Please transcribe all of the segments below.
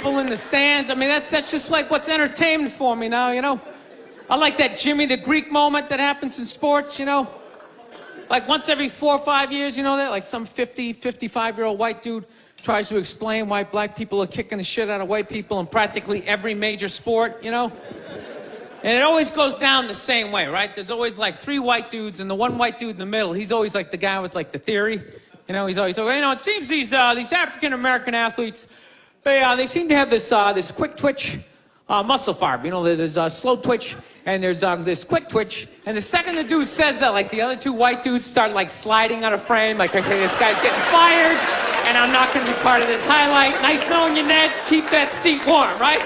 people in the stands. I mean, that's just like what's entertainment for me now, you know? I like that Jimmy the Greek moment that happens in sports, you know? Like once every 4 or 5 years, you know that? Like some 50, 55-year-old white dude tries to explain why black people are kicking the shit out of white people in practically every major sport, you know? And it always goes down the same way, right? There's always like 3 white dudes, and the one white dude in the middle, he's always like the guy with like the theory. You know, he's always like, you know, it seems these African-American athletes, they seem to have this quick twitch muscle fiber. You know, there's slow twitch, and there's this quick twitch. And the second the dude says that, like the other 2 white dudes start like sliding out of frame, like, okay, this guy's getting fired, and I'm not going to be part of this highlight. Nice knowing you, Ned. Keep that seat warm, right?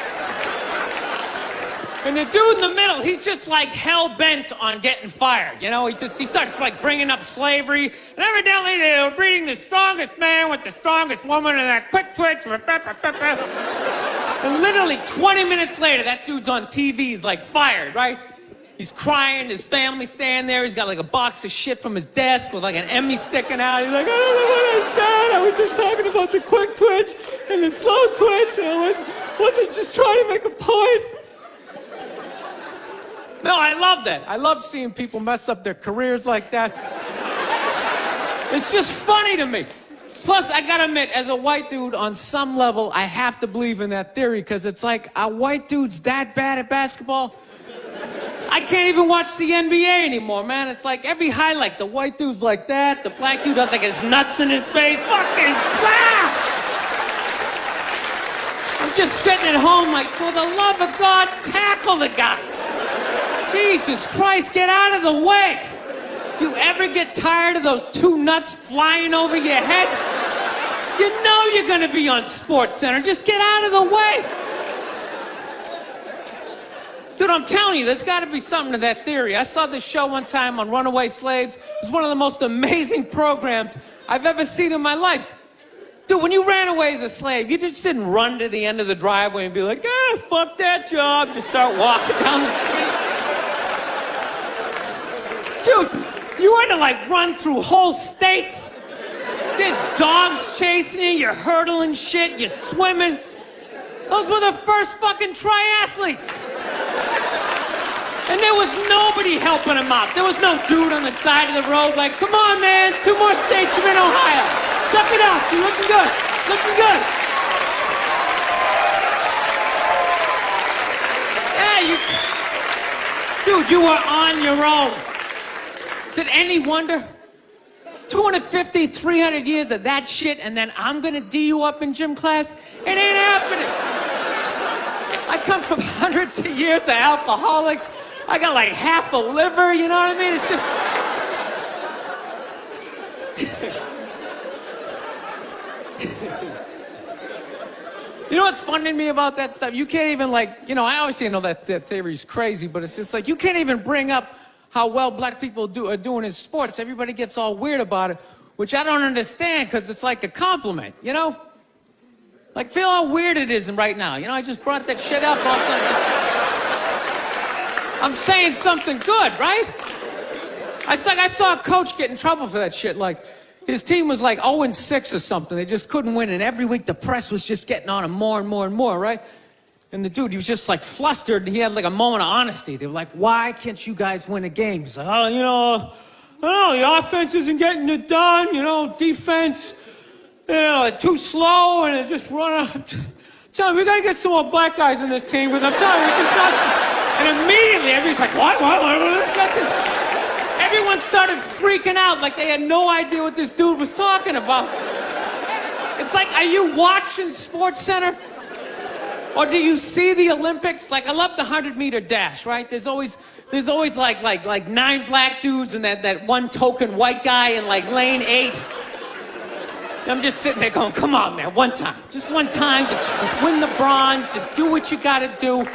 And the dude in the middle, he's just like hell-bent on getting fired. You know, he starts like bringing up slavery. And evidently they were breeding the strongest man with the strongest woman and that quick twitch. And literally 20 minutes later, that dude's on TV. He's like fired, right? He's crying. His family's standing there. He's got like a box of shit from his desk with like an Emmy sticking out. He's like, I don't know what I said. I was just talking about the quick twitch and the slow twitch. And I wasn't just trying to make a point. No, I love that. I love seeing people mess up their careers like that. It's just funny to me. Plus, I gotta admit, as a white dude, on some level, I have to believe in that theory, because it's like, are white dudes that bad at basketball? I can't even watch the NBA anymore, man. It's like every highlight, the white dude's like that, the black dude has like his nuts in his face. Fucking ah! I'm just sitting at home like, for the love of God, tackle the guy. Jesus Christ, get out of the way. Do you ever get tired of those 2 nuts flying over your head? You know you're gonna be on SportsCenter. Just get out of the way. Dude, I'm telling you, there's gotta be something to that theory. I saw this show one time on runaway slaves. It was one of the most amazing programs I've ever seen in my life. Dude, when you ran away as a slave, you just didn't run to the end of the driveway and be like, fuck that job. Just start walking down the street. Dude, you had to like run through whole states. There's dogs chasing you, you're hurdling shit, you're swimming. Those were the first fucking triathletes. And there was nobody helping them out. There was no dude on the side of the road like, come on, man, 2 more states, you're in Ohio. Suck it up, you're looking good, looking good. Yeah, dude, you were on your own. Is it any wonder? 250, 300 years of that shit, and then I'm gonna D you up in gym class? It ain't happening. I come from hundreds of years of alcoholics. I got like half a liver, you know what I mean? It's just... You know what's funny to me about that stuff? You can't even like, you know, I obviously know that theory's crazy, but it's just like, you can't even bring up how well black people are doing in sports. Everybody gets all weird about it, which I don't understand, because it's like a compliment, you know? Like, feel how weird it is right now. You know, I just brought that shit up. I'm saying something good, right? I saw a coach get in trouble for that shit. Like, his team was like 0-6 or something. They just couldn't win, and every week the press was just getting on him more and more and more, right? And the dude, he was just like flustered, and he had like a moment of honesty. They were like, why can't you guys win a game? He's like, oh, you know, I don't know, the offense isn't getting it done, you know, defense, you know, too slow, and it just run out. Tell me, we gotta get some more black guys in this team, because I'm telling you, we just got... And immediately, everybody's like, what? Everyone started freaking out like they had no idea what this dude was talking about. It's like, are you watching SportsCenter? Or do you see the Olympics? Like, I love the 100-meter dash, right? There's always like 9 black dudes and that one token white guy in like lane 8. I'm just sitting there going, come on, man, one time. Just one time, just win the bronze, just do what you gotta do.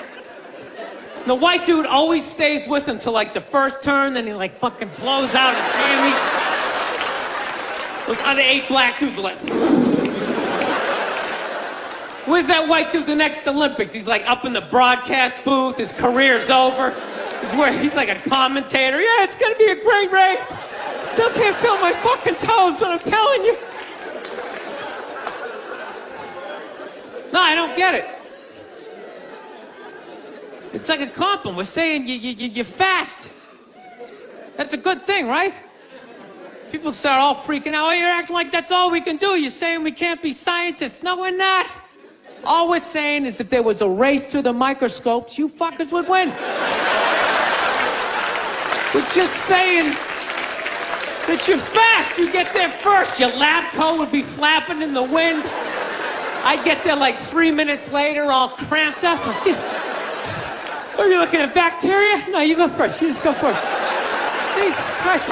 The white dude always stays with him till like the first turn, then he like fucking blows out his hammy. Those other 8 black dudes are like... Where's that white dude the next Olympics? He's like up in the broadcast booth, his career's over. He's like a commentator. Yeah, it's gonna be a great race. Still can't feel my fucking toes, but I'm telling you. No, I don't get it. It's like a compliment. We're saying you're fast. That's a good thing, right? People start all freaking out. Oh, you're acting like that's all we can do. You're saying we can't be scientists. No, we're not. All we're saying is if there was a race to the microscopes, you fuckers would win. We're just saying that you're fast. You get there first. Your lab coat would be flapping in the wind. I'd get there like 3 minutes later, all cramped up. Are you looking at bacteria? No, you go first. You just go first. Jesus Christ.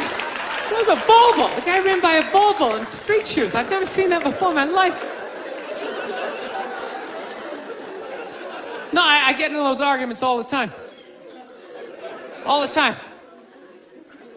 That was a Volvo. The guy ran by a Volvo in street shoes. I've never seen that before in my life. No, I get into those arguments all the time. All the time.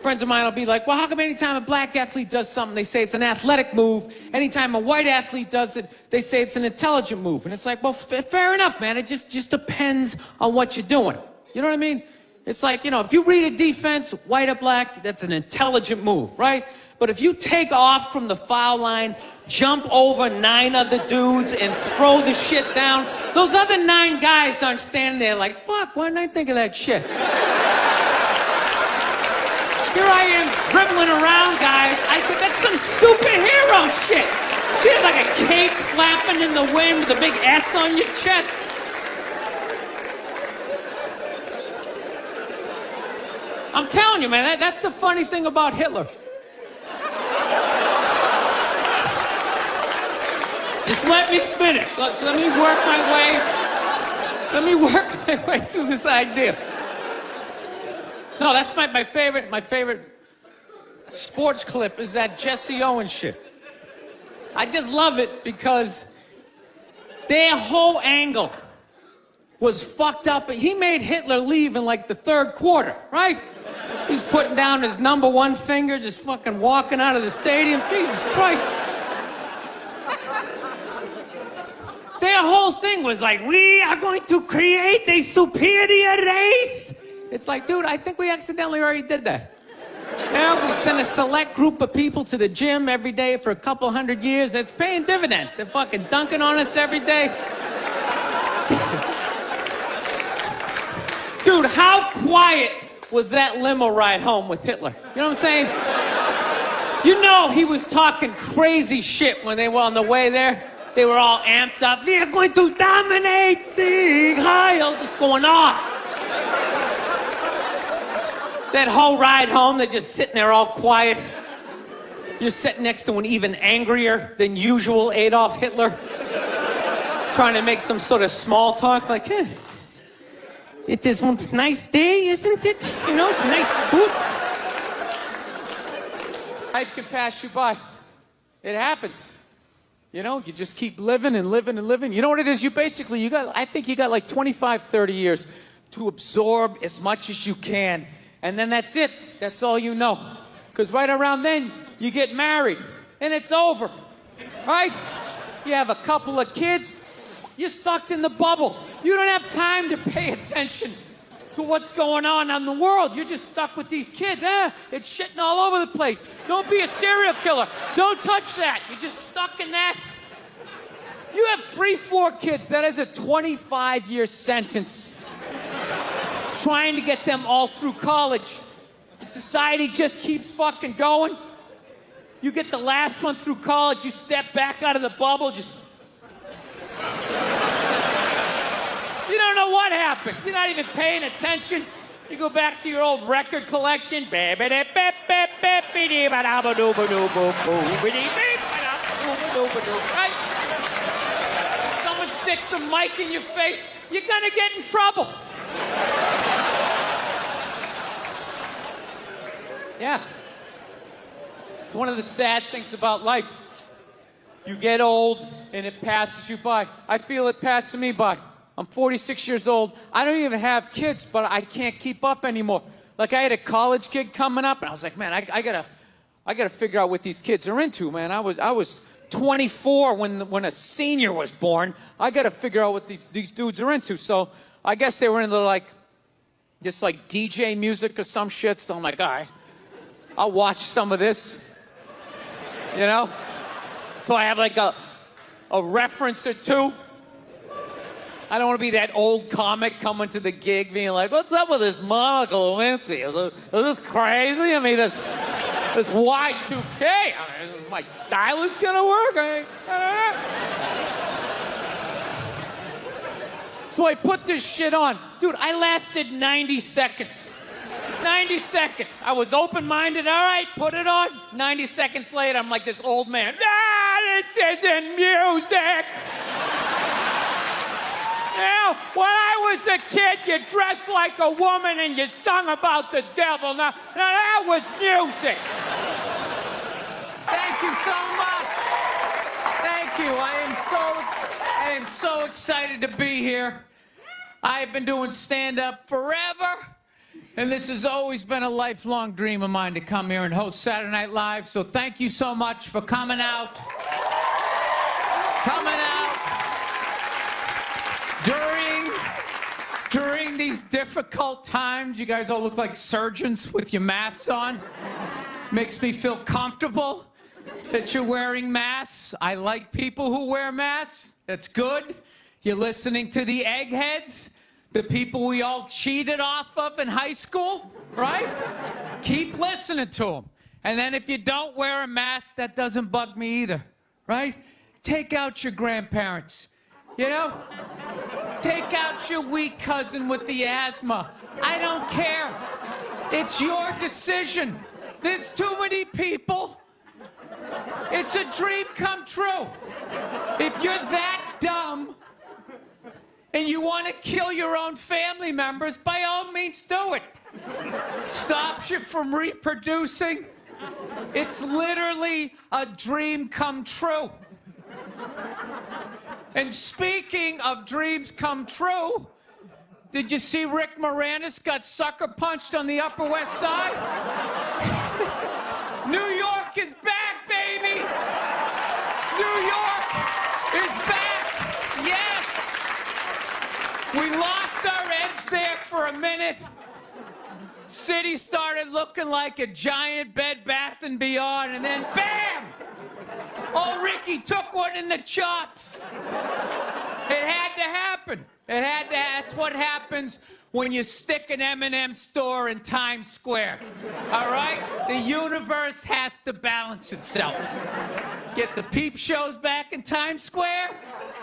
Friends of mine will be like, well, how come anytime a black athlete does something, they say it's an athletic move? Anytime a white athlete does it, they say it's an intelligent move. And it's like, well, fair enough, man. It just depends on what you're doing. You know what I mean? It's like, if you read a defense, white or black, that's an intelligent move, right? But if you take off from the foul line, jump over 9 other dudes, and throw the shit down, those other 9 guys aren't standing there like, fuck, why didn't I think of that shit? Here I am dribbling around, guys. I think that's some superhero shit. She had like a cape flapping in the wind with a big S on your chest. I'm telling you, man, that's the funny thing about Hitler. Just let me finish. Let me work my way through this idea. No, that's my favorite sports clip is that Jesse Owens shit. I just love it because their whole angle was fucked up. He made Hitler leave in like the 3rd quarter, right? He's putting down his number 1 finger, just fucking walking out of the stadium. Jesus Christ. Their whole thing was like, we are going to create a superior race. It's like, dude, I think we accidentally already did that. Now we send a select group of people to the gym every day for a couple hundred years. It's paying dividends. They're fucking dunking on us every day. Dude, how quiet was that limo ride home with Hitler? You know what I'm saying? He was talking crazy shit when they were on the way there. They were all amped up. We are going to dominate, Sieg Heil, just going off. That whole ride home, they're just sitting there all quiet. You're sitting next to an even angrier than usual Adolf Hitler, trying to make some sort of small talk, like, it is one nice day, isn't it? Nice food. Life can pass you by. It happens. You just keep living and living and living. You know what it is? I think you got like 25, 30 years to absorb as much as you can. And then that's it. That's all you know. Because right around then, you get married. And it's over. Right? You have a couple of kids. You're sucked in the bubble. You don't have time to pay attention to what's going on in the world. You're just stuck with these kids. It's shitting all over the place. Don't be a serial killer. Don't touch that. You're just stuck in that. You have 3, 4 kids. That is a 25-year sentence. Trying to get them all through college. Society just keeps fucking going. You get the last one through college, you step back out of the bubble, just... You don't know what happened. You're not even paying attention. You go back to your old record collection. Right? Someone sticks a mic in your face, you're gonna get in trouble. Yeah. It's one of the sad things about life. You get old and it passes you by. I feel it passing me by. I'm 46 years old. I don't even have kids, but I can't keep up anymore. Like I had a college kid coming up and I was like, man, I gotta figure out what these kids are into, man. I was 24 when a senior was born. I gotta figure out what these dudes are into. So I guess they were into like DJ music or some shit. So I'm like, all right, I'll watch some of this, So I have like a reference or two. I don't want to be that old comic coming to the gig being like, what's up with this Monica Lewinsky? Is this crazy? I mean, this Y2K. I mean, is my stylist gonna work? I don't know. So I put this shit on. Dude, I lasted 90 seconds. 90 seconds. I was open-minded. All right, put it on. 90 seconds later, I'm like this old man. This isn't music. Now, when I was a kid, you dressed like a woman and you sung about the devil. Now that was music. Thank you so much. Thank you. I am so excited to be here. I've been doing stand-up forever. And this has always been a lifelong dream of mine to come here and host Saturday Night Live. So thank you so much for coming out. During these difficult times, you guys all look like surgeons with your masks on. Makes me feel comfortable that you're wearing masks. I like people who wear masks. That's good. You're listening to the eggheads. The people we all cheated off of in high school, right? Keep listening to them. And then if you don't wear a mask, that doesn't bug me either, right? Take out your grandparents, you know? Take out your weak cousin with the asthma. I don't care. It's your decision. There's too many people. It's a dream come true. If you're that dumb, and you want to kill your own family members, by all means do it. Stops you from reproducing. It's literally a dream come true. And speaking of dreams come true, did you see Rick Moranis got sucker punched on the Upper West Side? New York is back, baby! New York is back! Yes! We lost our edge there for a minute. City started looking like a giant Bed Bath & Beyond, and then bam! Oh, Ricky took one in the chops. It had to happen. That's what happens when you stick an M&M store in Times Square. All right? The universe has to balance itself. Get the peep shows back in Times Square.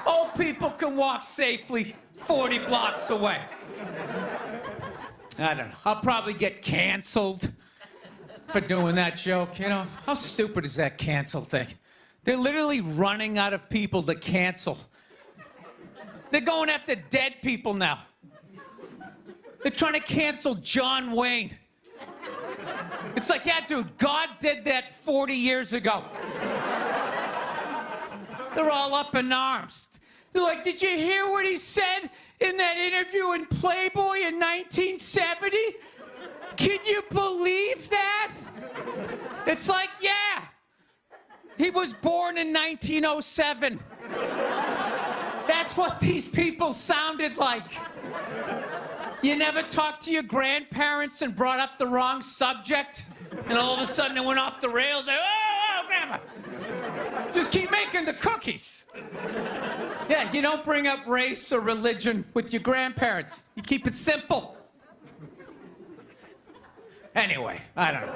Old people can walk safely 40 blocks away. I don't know. I'll probably get canceled for doing that joke, you know? How stupid is that cancel thing? They're literally running out of people to cancel. They're going after dead people now. They're trying to cancel John Wayne. It's like, yeah, dude, God did that 40 years ago. They're all up in arms. They're like, did you hear what he said in that interview in Playboy in 1970? Can you believe that? It's like, yeah. He was born in 1907. That's what these people sounded like. You never talked to your grandparents and brought up the wrong subject, and all of a sudden it went off the rails. Like, oh, grandma. Just keep making the cookies. Yeah, you don't bring up race or religion with your grandparents. You keep it simple. Anyway, I don't know.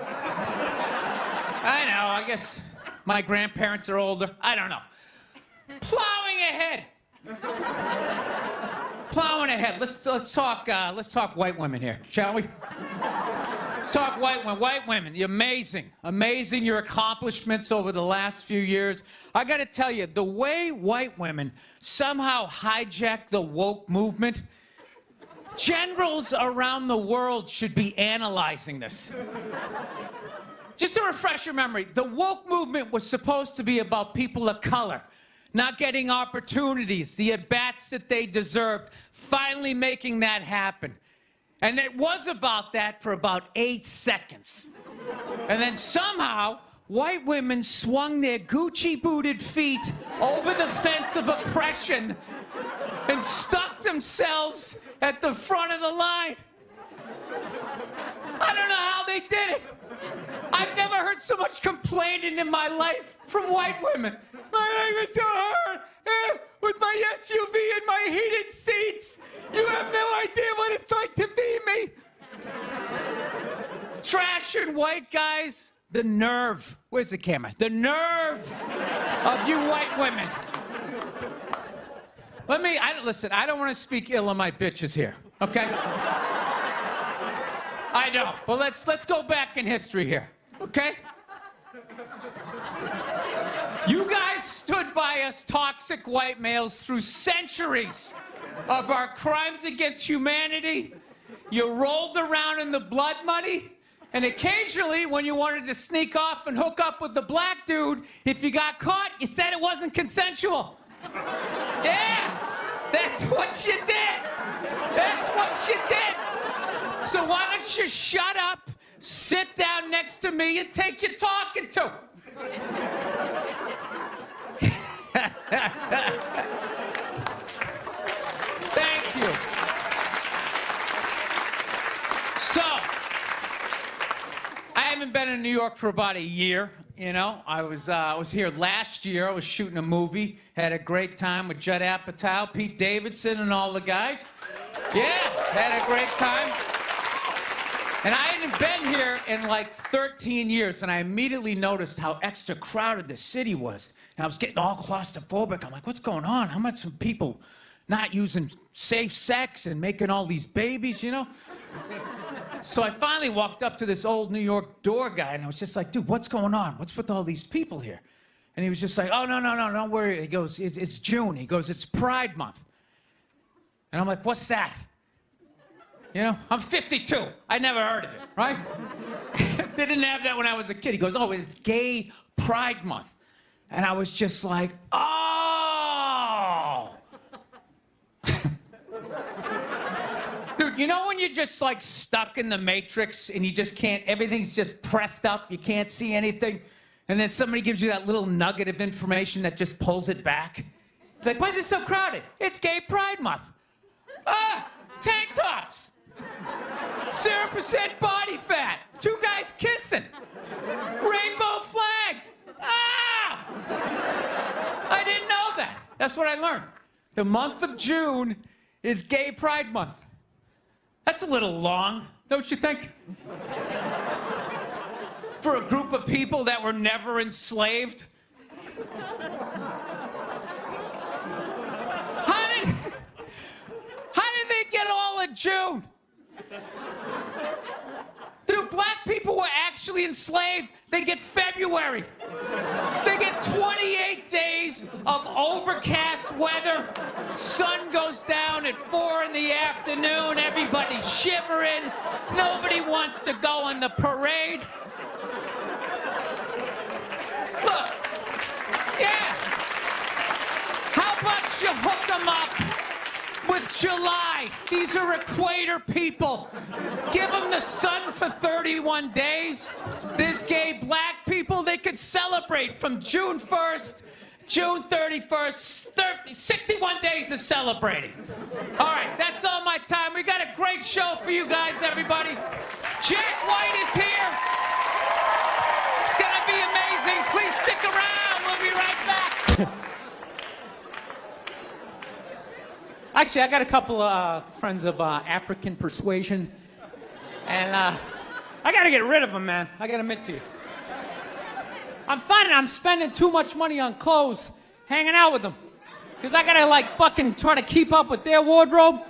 I guess my grandparents are older. I don't know. Plowing ahead. Plowing ahead. Let's talk white women here, shall we? Let's talk white women. White women, you're amazing. Amazing your accomplishments over the last few years. I got to tell you, the way white women somehow hijack the woke movement, generals around the world should be analyzing this. Just to refresh your memory, the woke movement was supposed to be about people of color not getting opportunities, the at-bats that they deserved, finally making that happen. And it was about that for about 8 seconds. And then somehow, white women swung their Gucci-booted feet over the fence of oppression and stuck themselves at the front of the line. I don't know how they did it. I've never heard so much complaining in my life from white women. My life is so hard with my SUV and my heated seats. fucking white guys, the nerve. Where's the camera? The nerve of you white women. Listen, I don't want to speak ill of my bitches here, okay? I know, but let's go back in history here, okay? You guys stood by us toxic white males through centuries of our crimes against humanity. You rolled around in the blood money, and occasionally when you wanted to sneak off and hook up with the black dude, if you got caught, you said it wasn't consensual. Yeah, that's what you did. That's what you did. So why don't you shut up, sit down next to me, and take your talking to. Thank you. So, I haven't been in New York for about a year. You know, I was here last year. I was shooting a movie. Had a great time with Judd Apatow, Pete Davidson, and all the guys. Yeah, had a great time. And I hadn't been here in like 13 years, and I immediately noticed how extra crowded the city was. And I was getting all claustrophobic. I'm like, what's going on? How much are people not using safe sex and making all these babies, you know? So I finally walked up to this old New York door guy, and I was just like, dude, what's going on? What's with all these people here? And he was just like, oh, no, don't worry. He goes, it's June. He goes, it's Pride Month. And I'm like, what's that? You know, I'm 52. I never heard of it, right? They didn't have that when I was a kid. He goes, oh, it's Gay Pride Month. And I was just like, oh. Dude, you know when you're just like stuck in the Matrix and you just can't, everything's just pressed up, you can't see anything, and then somebody gives you that little nugget of information that just pulls it back? It's like, why is it so crowded? It's Gay Pride Month. Ah, tank tops. 0% body fat. 2 guys kissing. Rainbow flags. Ah! I didn't know that. That's what I learned. The month of June is Gay Pride Month. That's a little long, don't you think? For a group of people that were never enslaved. How did they get all of June? Dude, black people were actually enslaved. They get February. They get 28 days of overcast weather. Sun goes down at 4 in the afternoon. Everybody's shivering. Nobody wants to go on the parade. Look, yeah. How about you hook them up with July? These are equator people. Give them the sun for 31 days. There's gay black people. They could celebrate from June 1st, June 31st, 61 days of celebrating. All right, that's all my time. We got a great show for you guys, everybody. Jack White is here. It's gonna be amazing. Please stick around. We'll be right back. Actually, I got a couple of friends of African persuasion, and I got to get rid of them, man. I got to admit to you. I'm finding I'm spending too much money on clothes hanging out with them, because I got to, like, fucking try to keep up with their wardrobe.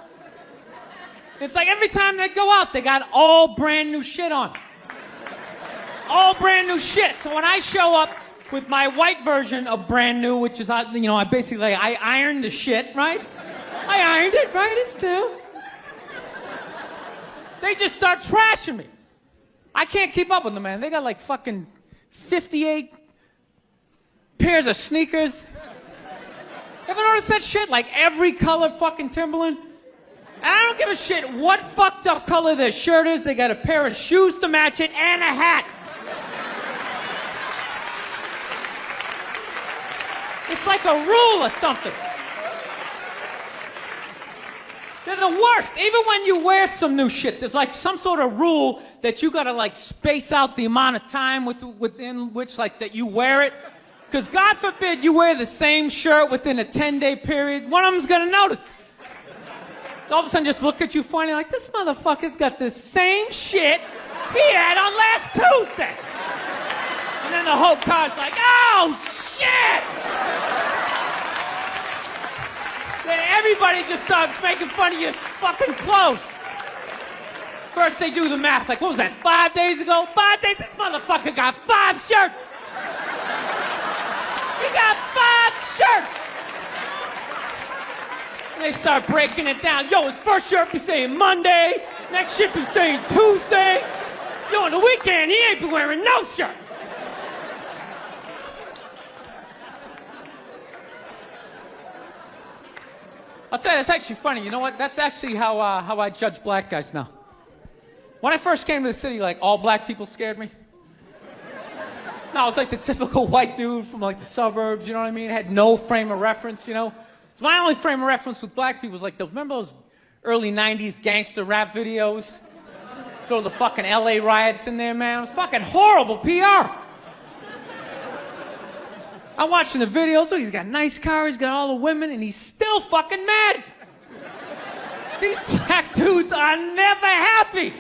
It's like every time they go out, they got all brand new shit on. All brand new shit. So when I show up with my white version of brand new, which is, I basically, I ironed the shit, right? I ironed it, right? It's still. They just start trashing me. I can't keep up with them, man. They got like fucking 58 pairs of sneakers. Ever notice that shit? Like every color fucking Timberland? And I don't give a shit what fucked up color their shirt is. They got a pair of shoes to match it and a hat. It's like a rule or something. They're the worst. Even when you wear some new shit, there's like some sort of rule that you gotta like space out the amount of time within which like that you wear it. Because God forbid you wear the same shirt within a 10-day period, one of them's gonna notice. All of a sudden just look at you funny like, this motherfucker's got the same shit he had on last Tuesday. And then the whole car's like, oh, shit! Then everybody just starts making fun of your fucking clothes. First they do the math, like, what was that, 5 days ago? 5 days? This motherfucker got 5 shirts! He got 5 shirts! And they start breaking it down. Yo, his first shirt be saying Monday, next shirt be saying Tuesday. Yo, on the weekend, he ain't be wearing no shirts. I'll tell you, it's actually funny. You know what? That's actually how I judge black guys now. When I first came to the city, like, all black people scared me. No, I was like the typical white dude from like the suburbs, you know what I mean? Had no frame of reference, you know? So my only frame of reference with black people was like, remember those early 90s gangster rap videos? Throw the fucking LA riots in there, man. It was fucking horrible PR. I'm watching the videos, oh, he's got a nice car, he's got all the women, and he's still fucking mad. These black dudes are never happy.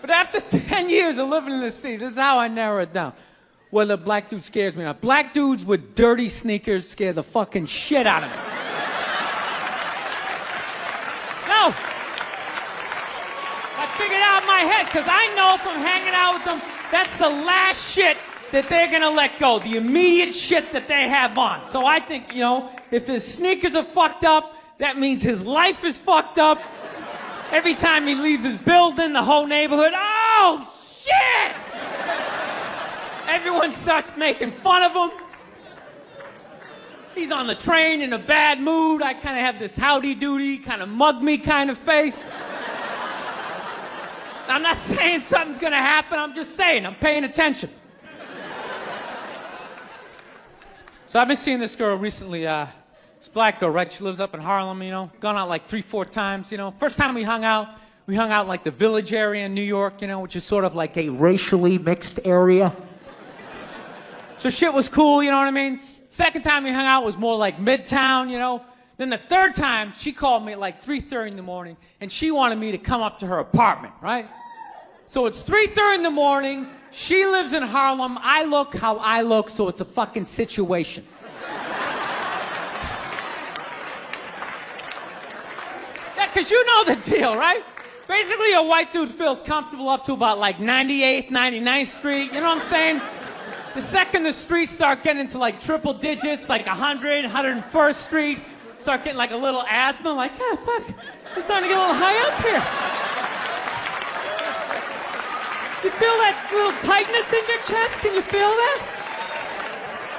But after 10 years of living in this city, this is how I narrow it down. Whether a black dude scares me or not. Black dudes with dirty sneakers scare the fucking shit out of me. No. I figured out in my head, because I know if I'm hanging out with them, that's the last shit that they're gonna let go. The immediate shit that they have on. So I think, you know, if his sneakers are fucked up, that means his life is fucked up. Every time he leaves his building, the whole neighborhood, oh, shit! Everyone starts making fun of him. He's on the train in a bad mood. I kind of have this howdy-doody, kind of mug-me kind of face. I'm not saying something's going to happen. I'm just saying, I'm paying attention. So I've been seeing this girl recently, this black girl, right? She lives up in Harlem, you know, gone out like 3-4 times, you know. First time we hung out like the Village area in New York, you know, which is sort of like a racially mixed area. So shit was cool, you know what I mean? Second time we hung out was more like Midtown, you know. Then the third time, she called me at like 3:30 in the morning, and she wanted me to come up to her apartment, right? So it's 3:30 in the morning, she lives in Harlem, I look how I look, so it's a fucking situation. Because you know the deal, right? Basically, a white dude feels comfortable up to about like 98th, 99th Street, you know what I'm saying? The second the streets start getting into like triple digits, like 100, 101st Street, start getting like a little asthma, like, yeah, fuck, I'm starting to get a little high up here. You feel that little tightness in your chest? Can you feel that?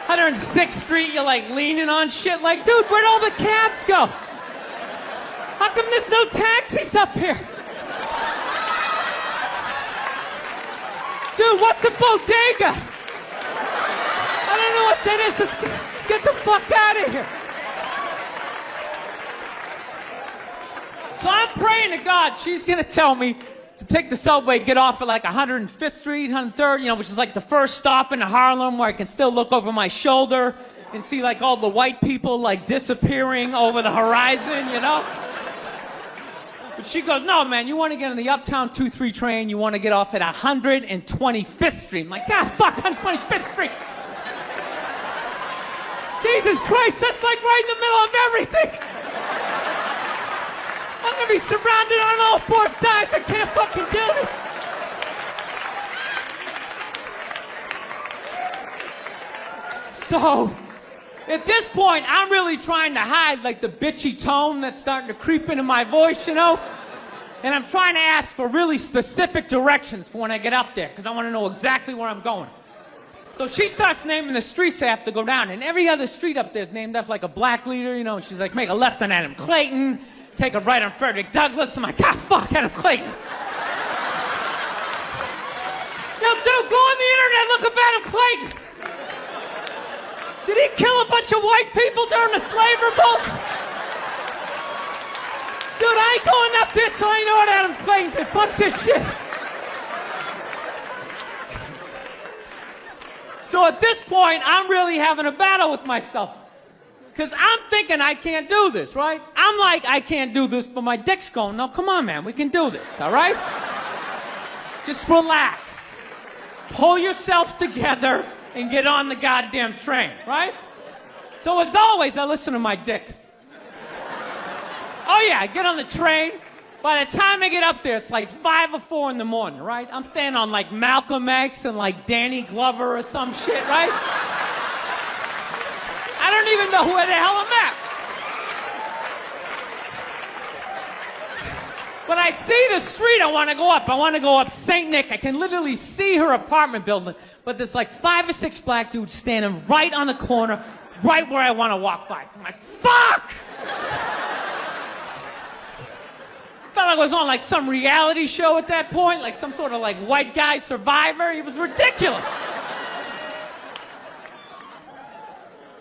106th Street, you're like leaning on shit like, dude, where'd all the cabs go? How come there's no taxis up here? Dude, what's a bodega? I don't know what that is. Let's get the fuck out of here. So I'm praying to God she's going to tell me to take the subway, get off at like 105th Street, 103rd, you know, which is like the first stop in Harlem where I can still look over my shoulder and see like all the white people like disappearing over the horizon, you know? But she goes, no, man, you want to get on the Uptown 2-3 train, you want to get off at 125th Street. I'm like, God, fuck, 125th Street. Jesus Christ, that's like right in the middle of everything. I'm going to be surrounded on all 4 sides. I can't fucking do this. So, at this point, I'm really trying to hide like the bitchy tone that's starting to creep into my voice, you know? And I'm trying to ask for really specific directions for when I get up there, because I want to know exactly where I'm going. So she starts naming the streets I have to go down, and every other street up there is named after like a black leader, you know? She's like, make a left on Adam Clayton, take a right on Frederick Douglass. I'm like, ah, fuck, Adam Clayton. Yo, dude, go on the internet, look up Adam Clayton. Did he kill a bunch of white people during the slave revolt? Dude, I ain't going up there till I know what Adam Clayton did. Fuck this shit. So at this point, I'm really having a battle with myself. Because I'm thinking I can't do this, right? I'm I'm like, I can't do this, but my dick's going, no, come on, man, we can do this, all right? Just relax. Pull yourself together and get on the goddamn train, right? So as always, I listen to my dick. Oh yeah, I get on the train. By the time I get up there, it's like 5 or 4 in the morning, right? I'm staying on like Malcolm X and like Danny Glover or some shit, right? I don't even know where the hell I'm at. But I see the street I want to go up. I want to go up St. Nick. I can literally see her apartment building. But there's like 5 or 6 black dudes standing right on the corner, right where I want to walk by. So I'm like, fuck! Felt like I was on like some reality show at that point, like some sort of like white guy survivor. It was ridiculous.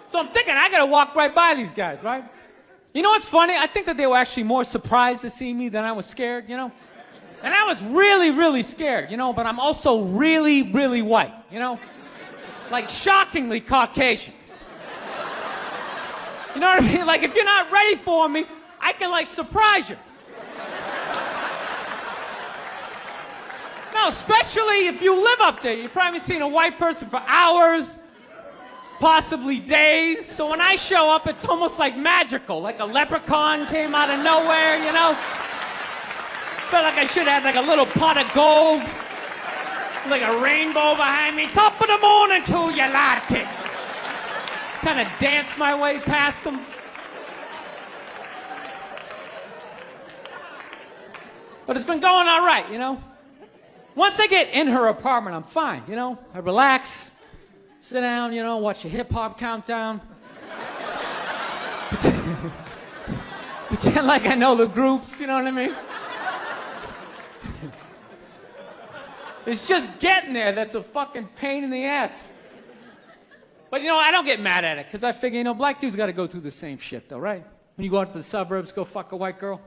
So I'm thinking, I gotta walk right by these guys, right? You know what's funny? I think that they were actually more surprised to see me than I was scared, you know? And I was really, really scared, you know, but I'm also really, really white, you know? Like shockingly Caucasian. You know what I mean? Like if you're not ready for me, I can like surprise you. No, especially if you live up there. You've probably seen a white person for hours, possibly days. So when I show up, it's almost like magical, like a leprechaun came out of nowhere, you know? Felt like I should have had like a little pot of gold, like a rainbow behind me. Top of the morning to you, latte. Kind of dance my way past them. But it's been going all right, you know? Once I get in her apartment, I'm fine, you know? I relax, sit down, you know, watch a hip-hop countdown. Pretend like I know the groups, you know what I mean? It's just getting there that's a fucking pain in the ass. But, you know, I don't get mad at it, because I figure, you know, black dudes got to go through the same shit, though, right? When you go out to the suburbs, go fuck a white girl,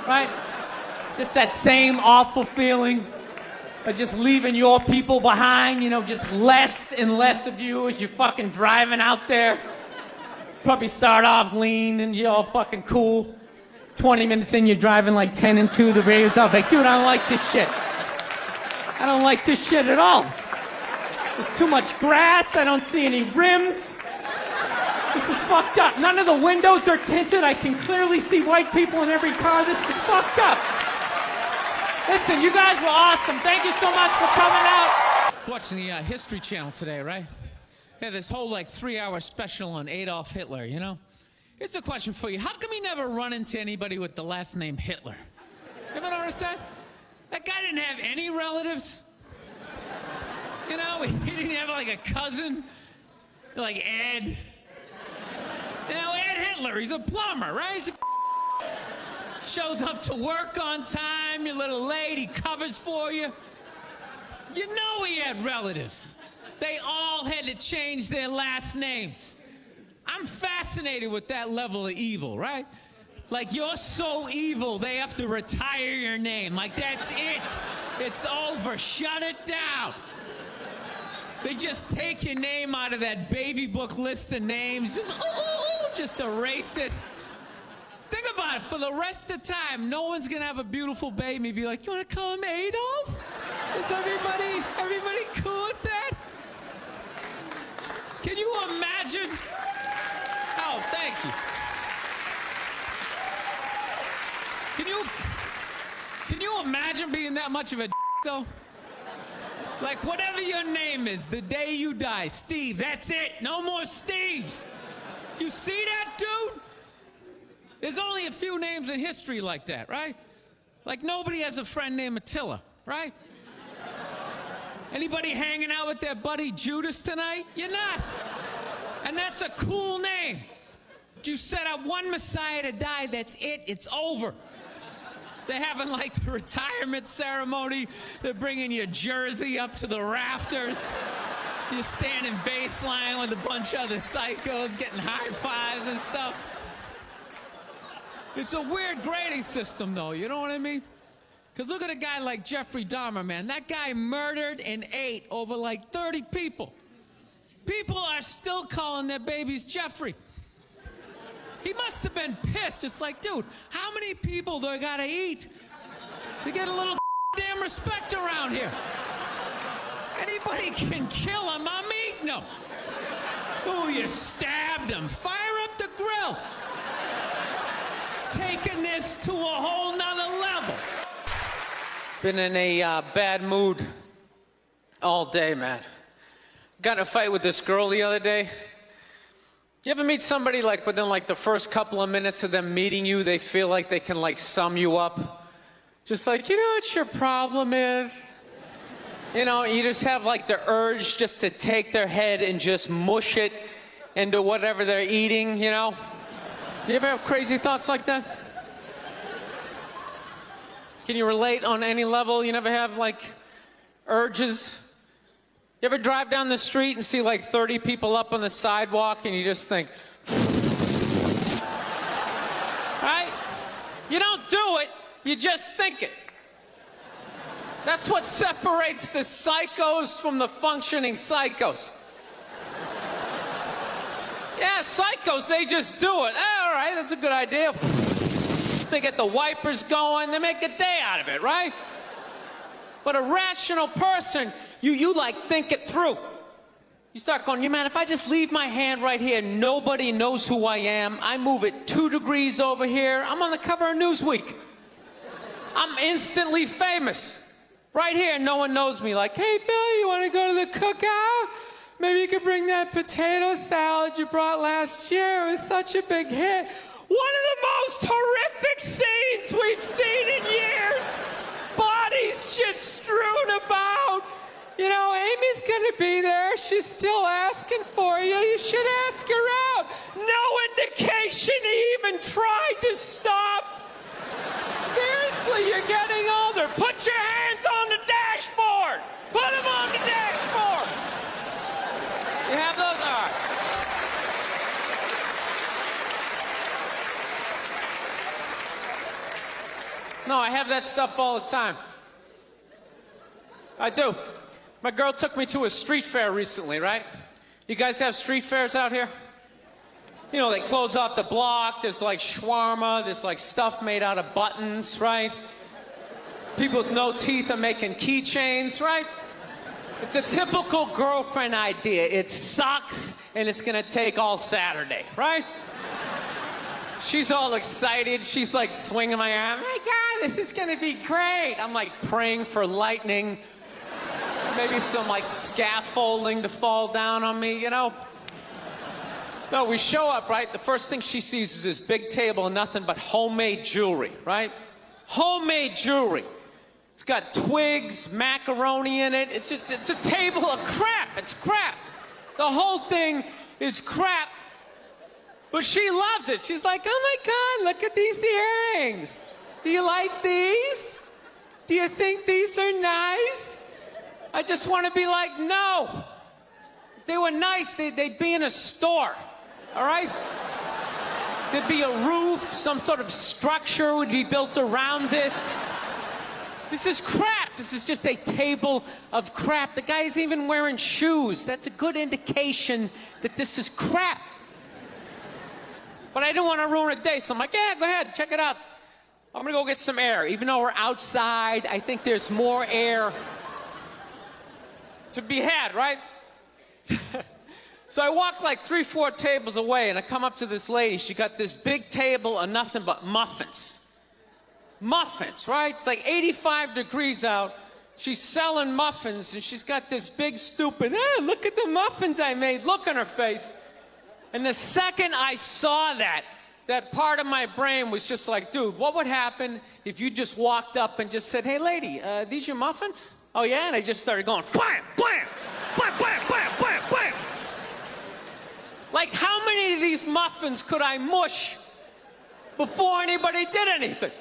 right? Just that same awful feeling of just leaving your people behind, you know, just less and less of you as you're fucking driving out there. Probably start off lean and you're all fucking cool. 20 minutes in, you're driving like 10 and 2, the radio's up. Like, dude, I don't like this shit. I don't like this shit at all. There's too much grass, I don't see any rims. This is fucked up. None of the windows are tinted. I can clearly see white people in every car. This is fucked up. Listen, you guys were awesome. Thank you so much for coming out. Watching the History Channel today, right? Yeah, this whole like 3-hour special on Adolf Hitler, you know? Here's a question for you. How come you never run into anybody with the last name Hitler? You ever notice that? That guy didn't have any relatives. You know, he didn't have like a cousin, like Ed. You know, Ed Hitler, he's a plumber, right? He's a shows up to work on time, you're a little late, he covers for you. You know he had relatives. They all had to change their last names. I'm fascinated with that level of evil, right? Like, you're so evil, they have to retire your name. Like, that's it. It's over. Shut it down. They just take your name out of that baby book list of names. Just erase it. Think about it. For the rest of the time, no one's going to have a beautiful baby and be like, you want to call him Adolf? Is everybody cool with that? Can you imagine? Oh, thank you. Can you imagine being that much of a though? Like, whatever your name is, the day you die, Steve, that's it. No more Steves. You see that, dude? There's only a few names in history like that, right? Like, nobody has a friend named Attila, right? Anybody hanging out with their buddy Judas tonight? You're not. And that's a cool name. You set up one Messiah to die, that's it, it's over. They're having like the retirement ceremony. They're bringing your jersey up to the rafters. You're standing baseline with a bunch of other psychos getting high fives and stuff. It's a weird grading system, though, you know what I mean? Because look at a guy like Jeffrey Dahmer, man. That guy murdered and ate over like 30 people. People are still calling their babies Jeffrey. He must have been pissed. It's like, dude, how many people do I gotta eat to get a little damn respect around here? Anybody can kill him, I'm eating him. Oh, you stabbed him. Fire up the grill. Taking this to a whole nother level. Been in a bad mood all day, man. Got in a fight with this girl the other day. You ever meet somebody like within like the first couple of minutes of them meeting you, they feel like they can like sum you up? Just like, you know what your problem is? You know, you just have like the urge just to take their head and just mush it into whatever they're eating, you know? You ever have crazy thoughts like that? Can you relate on any level? You never have like urges? You ever drive down the street and see like 30 people up on the sidewalk and you just think, right? You don't do it, you just think it. That's what separates the psychos from the functioning psychos. Yeah, psychos, they just do it. All right, that's a good idea. They get the wipers going, they make a day out of it, right? But a rational person, you like think it through. You start going, man, if I just leave my hand right here, nobody knows who I am. I move it 2 degrees over here. I'm on the cover of Newsweek. I'm instantly famous. Right here, no one knows me. Like, hey, Bill, you want to go to the cookout? Maybe you could bring that potato salad you brought last year. It was such a big hit. One of the most horrific scenes we've seen in years. Bodies just strewn about. You know, Amy's gonna be there. She's still asking for you. You should ask her out. No indication he even tried to stop. Seriously, you're getting older. Put your hands on the dashboard. Put them on the dashboard. You have those? All right. No, I have that stuff all the time. I do. My girl took me to a street fair recently, right? You guys have street fairs out here? You know, they close off the block. There's like shawarma. There's like stuff made out of buttons, right? People with no teeth are making keychains, right? It's a typical girlfriend idea. It sucks, and it's gonna take all Saturday, right? She's all excited. She's like swinging my arm. Oh my God, this is gonna be great. I'm like praying for lightning. Maybe some like scaffolding to fall down on me, you know? No, we show up, right? The first thing she sees is this big table and nothing but homemade jewelry, right? Homemade jewelry. It's got twigs, macaroni in it. It's a table of crap. It's crap. The whole thing is crap. But she loves it. She's like, oh my God, look at these earrings. Do you like these? Do you think these are nice? I just want to be like, no. If they were nice, they'd be in a store, all right? There'd be a roof, some sort of structure would be built around this. This is crap. This is just a table of crap. The guy's even wearing shoes. That's a good indication that this is crap. But I didn't want to ruin a day, so I'm like, yeah, go ahead, check it out. I'm gonna go get some air. Even though we're outside, I think there's more air to be had, right? So I walk like 3-4 tables away, and I come up to this lady. She got this big table of nothing but muffins. Muffins, right? It's like 85 degrees out. She's selling muffins, and she's got this big, stupid, look at the muffins I made, look on her face. And the second I saw that part of my brain was just like, dude, what would happen if you just walked up and just said, hey, lady, these your muffins? Oh, yeah? And I just started going, blam, blam, blam, blam, blam, blam, blam. Like, how many of these muffins could I mush before anybody did anything?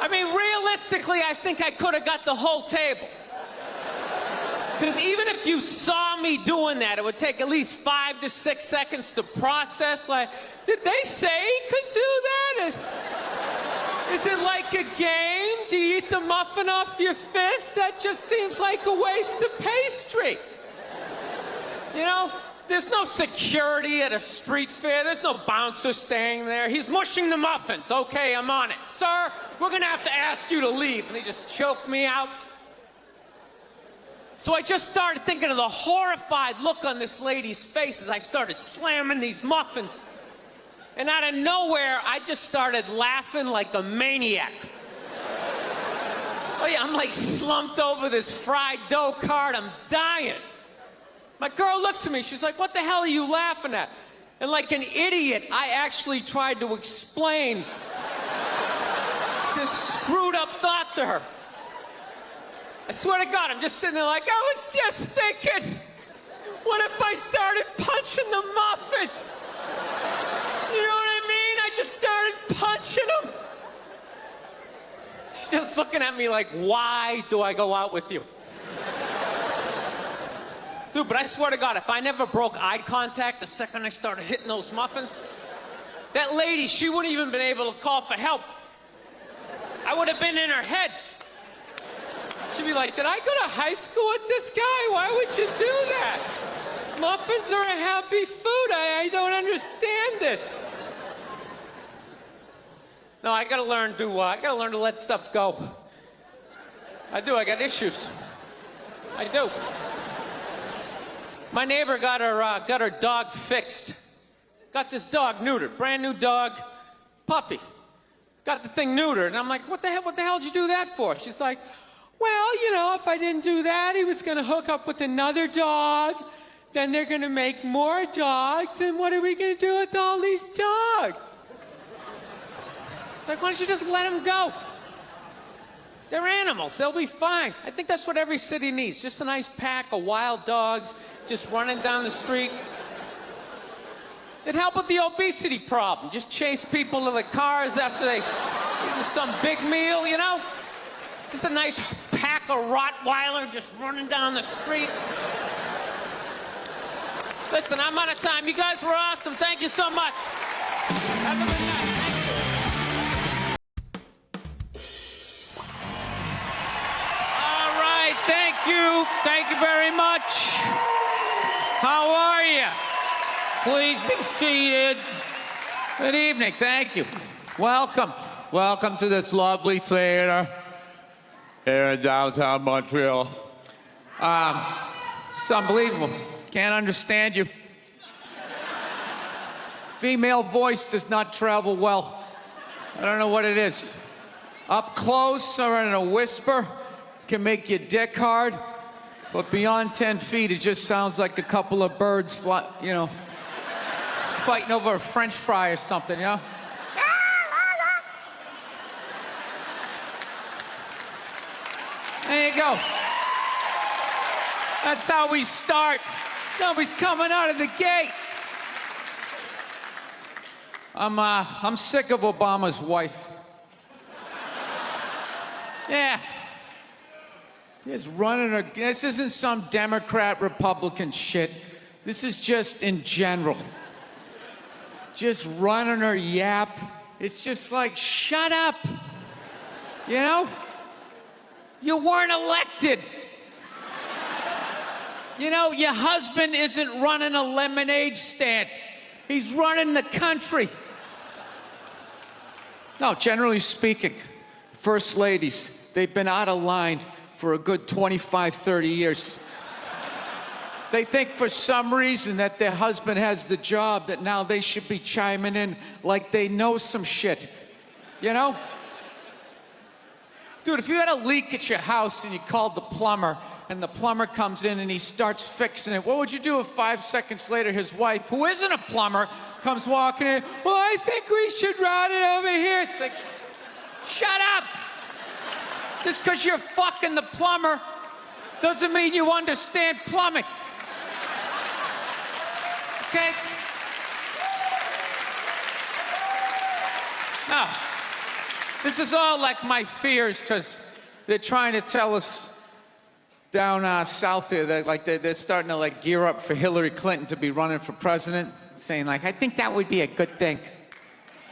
I mean, realistically, I think I could have got the whole table. Because even if you saw me doing that, it would take at least 5 to 6 seconds to process. Like, did they say he could do that? Is it like a game? Do you eat the muffin off your fist? That just seems like a waste of pastry. You know, There's no security at a street fair. There's no bouncer staying there. He's mushing the muffins. Okay, I'm on it. Sir, we're gonna have to ask you to leave. And they just choked me out. So I just started thinking of the horrified look on this lady's face as I started slamming these muffins. And out of nowhere, I just started laughing like a maniac. Oh yeah, I'm like slumped over this fried dough cart. I'm dying. My girl looks at me, she's like, what the hell are you laughing at? And like an idiot, I actually tried to explain this screwed up thought to her. I swear to God, I'm just sitting there like, I was just thinking, what if I started punching the muffins? You know what I mean? I just started punching them. She's just looking at me like, why do I go out with you? Dude, but I swear to God, if I never broke eye contact the second I started hitting those muffins, that lady, she wouldn't even been able to call for help. I would have been in her head. She'd be like, did I go to high school with this guy? Why would you do that? Muffins are a happy food. I don't understand this. No, I gotta learn to let stuff go. I do, I got issues. I do. My neighbor got her dog fixed. Got this dog neutered, brand new dog, puppy. Got the thing neutered, and I'm like, what the hell did you do that for? She's like, well, you know, if I didn't do that, he was gonna hook up with another dog, then they're gonna make more dogs, and what are we gonna do with all these dogs? It's like, why don't you just let them go? They're animals, they'll be fine. I think that's what every city needs, just a nice pack of wild dogs just running down the street. It'd help with the obesity problem. Just chase people to the cars after they eat some big meal, you know? Just a nice pack of Rottweiler just running down the street. Listen, I'm out of time. You guys were awesome. Thank you so much. Have a good night. All right, thank you. Thank you very much. How are you? Please be seated. Good evening. Thank you. Welcome. Welcome to this lovely theater here in downtown Montreal. It's unbelievable. Can't understand you. Female voice does not travel well. I don't know what it is. Up close or in a whisper can make your dick hard, but beyond 10 feet, it just sounds like a couple of birds fighting over a French fry or something, you know? There you go. That's how we start. Nobody's coming out of the gate. I'm sick of Obama's wife. Yeah. Just running her. This isn't some Democrat, Republican shit. This is just in general. Just running her yap. It's just like, shut up. You know? You weren't elected. You know, your husband isn't running a lemonade stand. He's running the country. No, generally speaking, first ladies, they've been out of line for a good 25, 30 years. They think for some reason that their husband has the job, that now they should be chiming in like they know some shit. You know? Dude, if you had a leak at your house and you called the plumber, and the plumber comes in and he starts fixing it, what would you do if 5 seconds later his wife, who isn't a plumber, comes walking in? Well, I think we should route it over here. It's like, shut up! Just because you're fucking the plumber doesn't mean you understand plumbing. Okay? Now, this is all like my fears, because they're trying to tell us down south there that they're starting to gear up for Hillary Clinton to be running for president, saying I think that would be a good thing.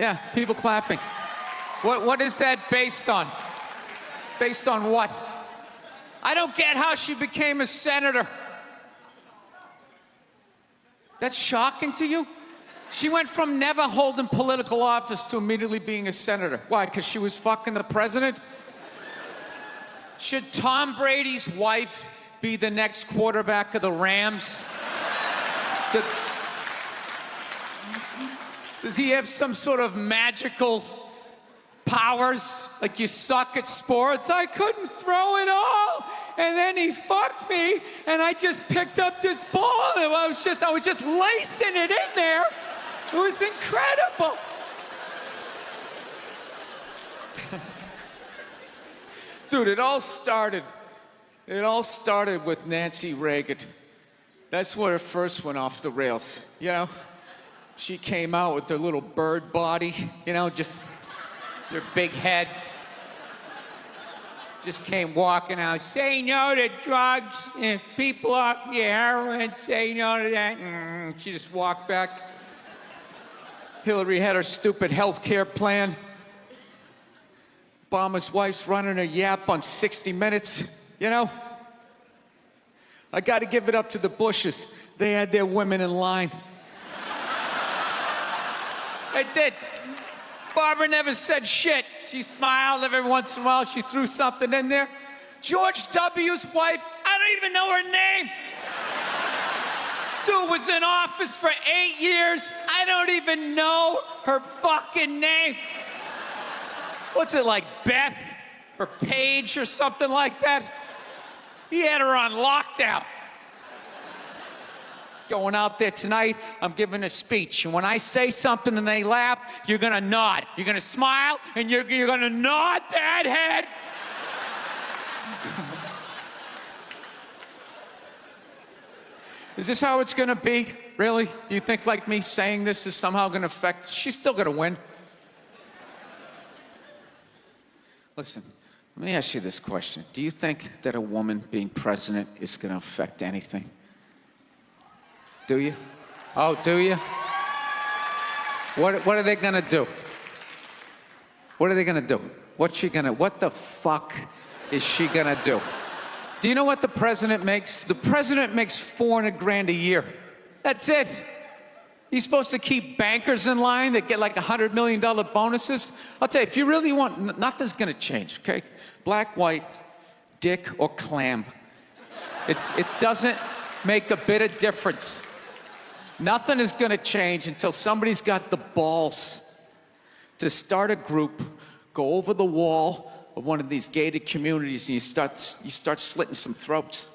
Yeah, people clapping. What is that based on? Based on what? I don't get how she became a senator. That's shocking to you? She went from never holding political office to immediately being a senator. Why, because she was fucking the president? Should Tom Brady's wife be the next quarterback of the Rams? Does he have some sort of magical powers? Like, you suck at sports? I couldn't throw it all, and then he fucked me, and I just picked up this ball, and I was just lacing it in there. It was incredible. Dude, it all started with Nancy Reagan. That's where it first went off the rails, you know? She came out with her little bird body, you know, just her big head. Just came walking out, say no to drugs, and people off your heroin, say no to that. She just walked back. Hillary had her stupid health care plan. Obama's wife's running her yap on 60 Minutes, you know? I gotta give it up to the Bushes. They had their women in line. They did. Barbara never said shit. She smiled every once in a while. She threw something in there. George W.'s wife, I don't even know her name. This dude was in office for 8 years. I don't even know her fucking name. What's it, like Beth or Paige or something like that? He had her on lockdown. Going out there tonight, I'm giving a speech. And when I say something and they laugh, you're gonna nod. You're gonna smile, and you're gonna nod that head. Is this how it's gonna be? Really? Do you think, like, me saying this is somehow gonna affect? She's still gonna win. Listen, let me ask you this question. Do you think that a woman being president is gonna affect anything? Do you? Oh, do you? What are they gonna do? What are they gonna do? What the fuck is she gonna do? Do you know what the president makes? The president makes $400,000 a year. That's it. He's supposed to keep bankers in line that get like $100 million bonuses. I'll tell you, if you really want, nothing's gonna change, okay? Black, white, dick, or clam. It doesn't make a bit of difference. Nothing is gonna change until somebody's got the balls to start a group, go over the wall of one of these gated communities, and you start slitting some throats.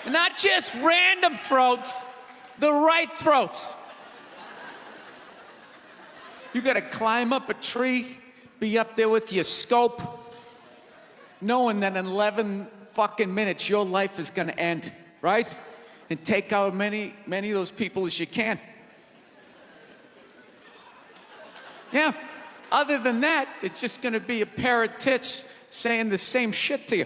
And not just random throats, the right throats. You gotta climb up a tree, be up there with your scope, knowing that in 11 fucking minutes your life is gonna end, right? And take out many of those people as you can. Yeah. Other than that, it's just gonna be a pair of tits saying the same shit to you.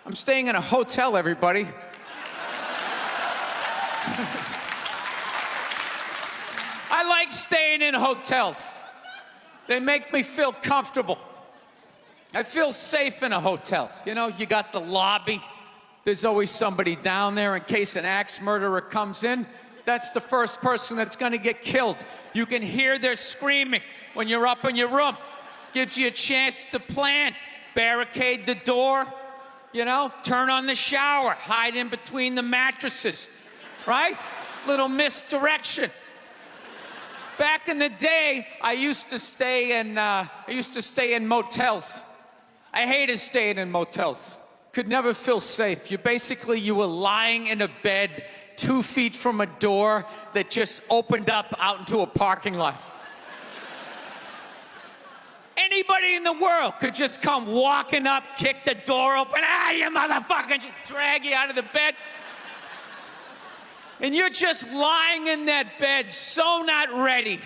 I'm staying in a hotel, everybody. I like staying in hotels. They make me feel comfortable. I feel safe in a hotel. You know, you got the lobby. There's always somebody down there in case an axe murderer comes in. That's the first person that's gonna get killed. You can hear their screaming when you're up in your room. Gives you a chance to plan. Barricade the door, you know, turn on the shower, hide in between the mattresses, right? Little misdirection. Back in the day, I used to stay in motels. I hated staying in motels. Could never feel safe. You were lying in a bed 2 feet from a door that just opened up out into a parking lot. Anybody in the world could just come walking up, kick the door open, you motherfucker, just drag you out of the bed. And you're just lying in that bed, so not ready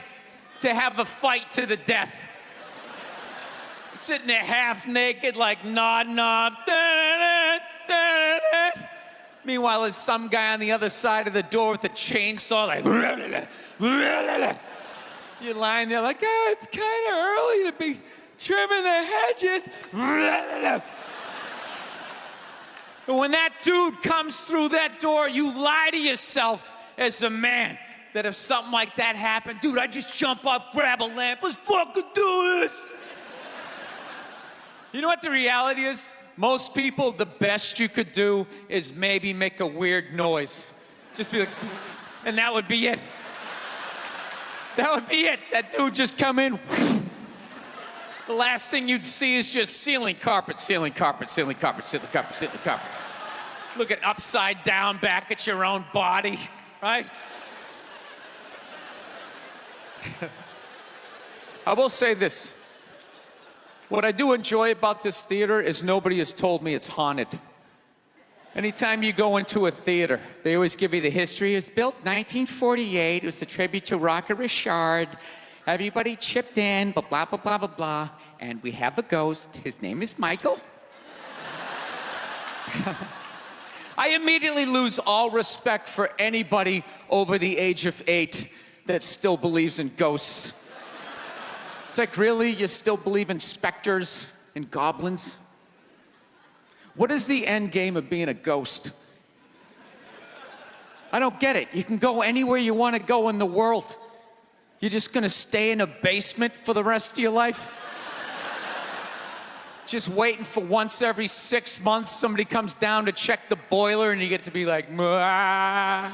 to have a fight to the death. Sitting there half naked, like nod. Meanwhile, there's some guy on the other side of the door with a chainsaw, like, you're lying there like, it's kind of early to be trimming the hedges. And when that dude comes through that door, you lie to yourself as a man that if something like that happened, dude, I'd just jump up, grab a lamp, let's fucking do this. You know what the reality is? Most people, the best you could do is maybe make a weird noise. Just be like, and that would be it. That would be it. That dude just come in. The last thing you'd see is just ceiling carpet, ceiling carpet, ceiling carpet, ceiling carpet, ceiling carpet. Looking upside down back at your own body, right? I will say this. What I do enjoy about this theater is nobody has told me it's haunted. Anytime you go into a theater, they always give you the history. It was built 1948. It was a tribute to Rocket Richard. Everybody chipped in, blah, blah, blah, blah, blah, blah. And we have a ghost. His name is Michael. I immediately lose all respect for anybody over the age of 8 that still believes in ghosts. It's like, really? You still believe in specters and goblins? What is the end game of being a ghost? I don't get it. You can go anywhere you want to go in the world. You're just gonna stay in a basement for the rest of your life? Just waiting for once every 6 months somebody comes down to check the boiler and you get to be like, why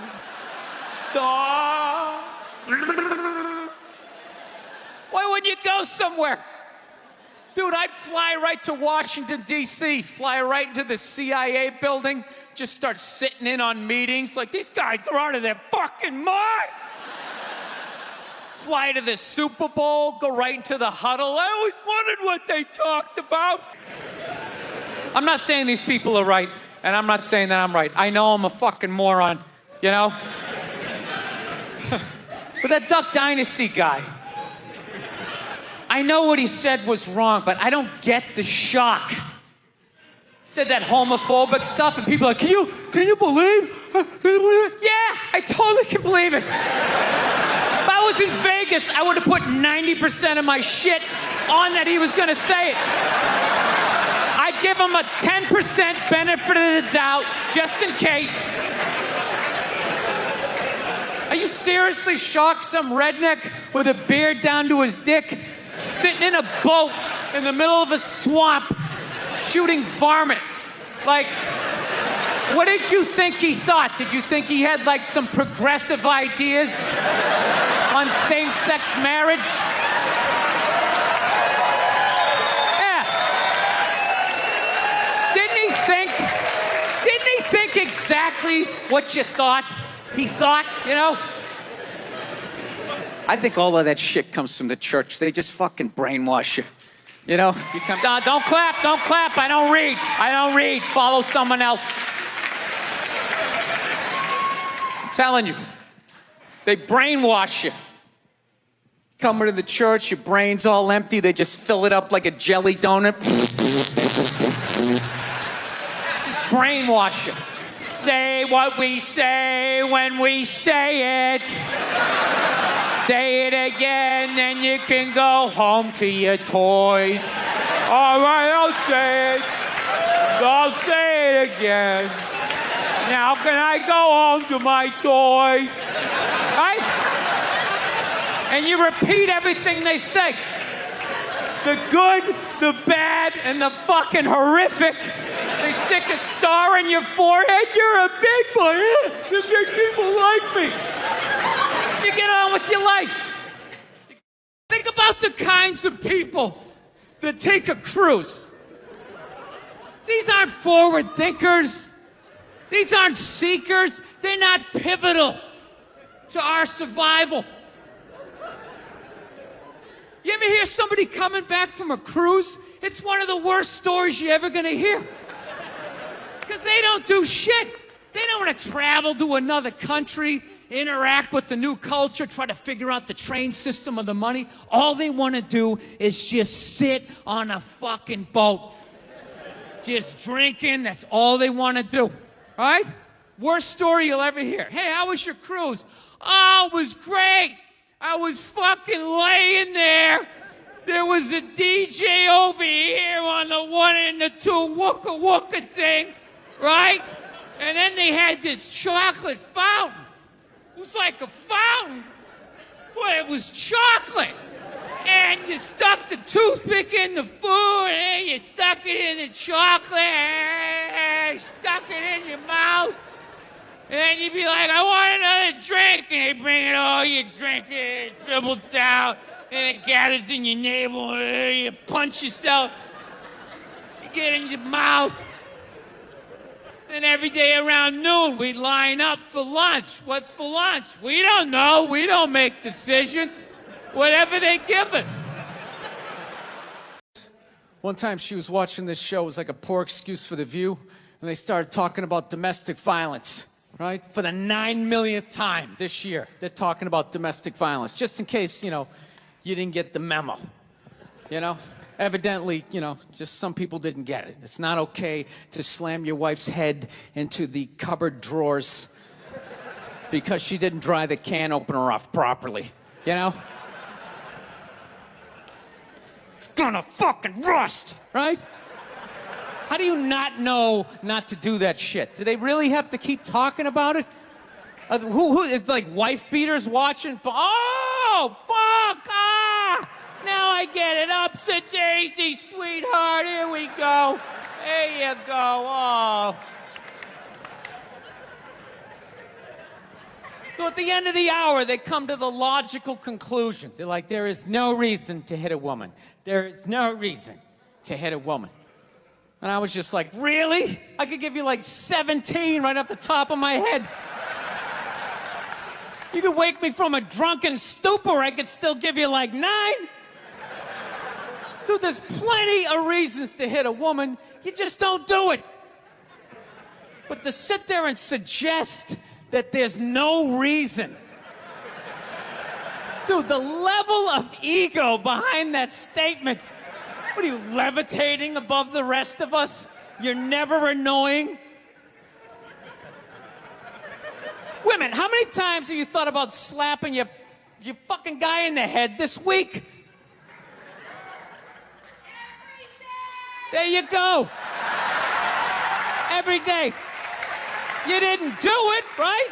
wouldn't you go somewhere? Dude, I'd fly right to Washington, D.C., fly right into the CIA building, just start sitting in on meetings like, these guys are out of their fucking minds. Fly to the Super Bowl, go right into the huddle. I always wondered what they talked about. I'm not saying these people are right, and I'm not saying that I'm right. I know I'm a fucking moron, you know? But that Duck Dynasty guy, I know what he said was wrong, but I don't get the shock. He said that homophobic stuff, and people are like, can you believe? Can you believe it? Yeah, I totally can believe it. If I was in Vegas, I would have put 90% of my shit on that he was gonna say it. I'd give him a 10% benefit of the doubt, just in case. Are you seriously shocked some redneck with a beard down to his dick, sitting in a boat in the middle of a swamp, shooting varmints? Like, what did you think he thought? Did you think he had like some progressive ideas on same-sex marriage? Yeah. Didn't he think exactly what you thought he thought, you know? I think all of that shit comes from the church. They just fucking brainwash you. You know? You come down, don't clap. I don't read. Follow someone else. I'm telling you. They brainwash you. Come into the church, your brain's all empty. They just fill it up like a jelly donut. Just brainwash you. Say what we say when we say it. Say it again, then you can go home to your toys. All right, I'll say it. I'll say it again. Now can I go home to my toys? Right? And you repeat everything they say. The good, the bad, and the fucking horrific. They stick a star in your forehead. You're a big boy. The big people like me. You get on with your life. Think about the kinds of people that take a cruise. These aren't forward thinkers. These aren't seekers. They're not pivotal to our survival. You ever hear somebody coming back from a cruise? It's one of the worst stories you're ever gonna hear. Because they don't do shit. They don't want to travel to another country, interact with the new culture, try to figure out the train system or the money. All they want to do is just sit on a fucking boat. Just drinking, that's all they want to do. All right? Worst story you'll ever hear. Hey, how was your cruise? Oh, it was great. I was fucking laying there. There was a DJ over here on the 1 and the 2 wooka wooka thing. right? And then they had this chocolate fountain. It was like a fountain, but it was chocolate. And you stuck the toothpick in the food, and you stuck it in the chocolate, and stuck it in your mouth. And then you'd be like, I want another drink. And they bring it all, you drink it, it dribbles down, and it gathers in your navel, and you punch yourself. You get in your mouth. And every day around noon, we'd line up for lunch. What's for lunch? We don't know. We don't make decisions. Whatever they give us. One time she was watching this show. It was like a poor excuse for The View. And they started talking about domestic violence, right? For the 9 millionth time this year, they're talking about domestic violence. Just in case, you didn't get the memo, Evidently, just some people didn't get it. It's not okay to slam your wife's head into the cupboard drawers because she didn't dry the can opener off properly, It's gonna fucking rust, right? How do you not know not to do that shit? Do they really have to keep talking about it? Who it's like wife beaters watching? Oh, fuck! Ah! Now I get it. Upset daisy, sweetheart. Here we go. There you go. Oh. So at the end of the hour, they come to the logical conclusion. They're like, there is no reason to hit a woman. There is no reason to hit a woman. And I was just like, really? I could give you like 17 right off the top of my head. You could wake me from a drunken stupor, I could still give you like 9. Dude, there's plenty of reasons to hit a woman. You just don't do it. But to sit there and suggest that there's no reason. Dude, the level of ego behind that statement. What are you, levitating above the rest of us? You're never annoying? Women, how many times have you thought about slapping your fucking guy in the head this week? There you go. Every day. You didn't do it, right?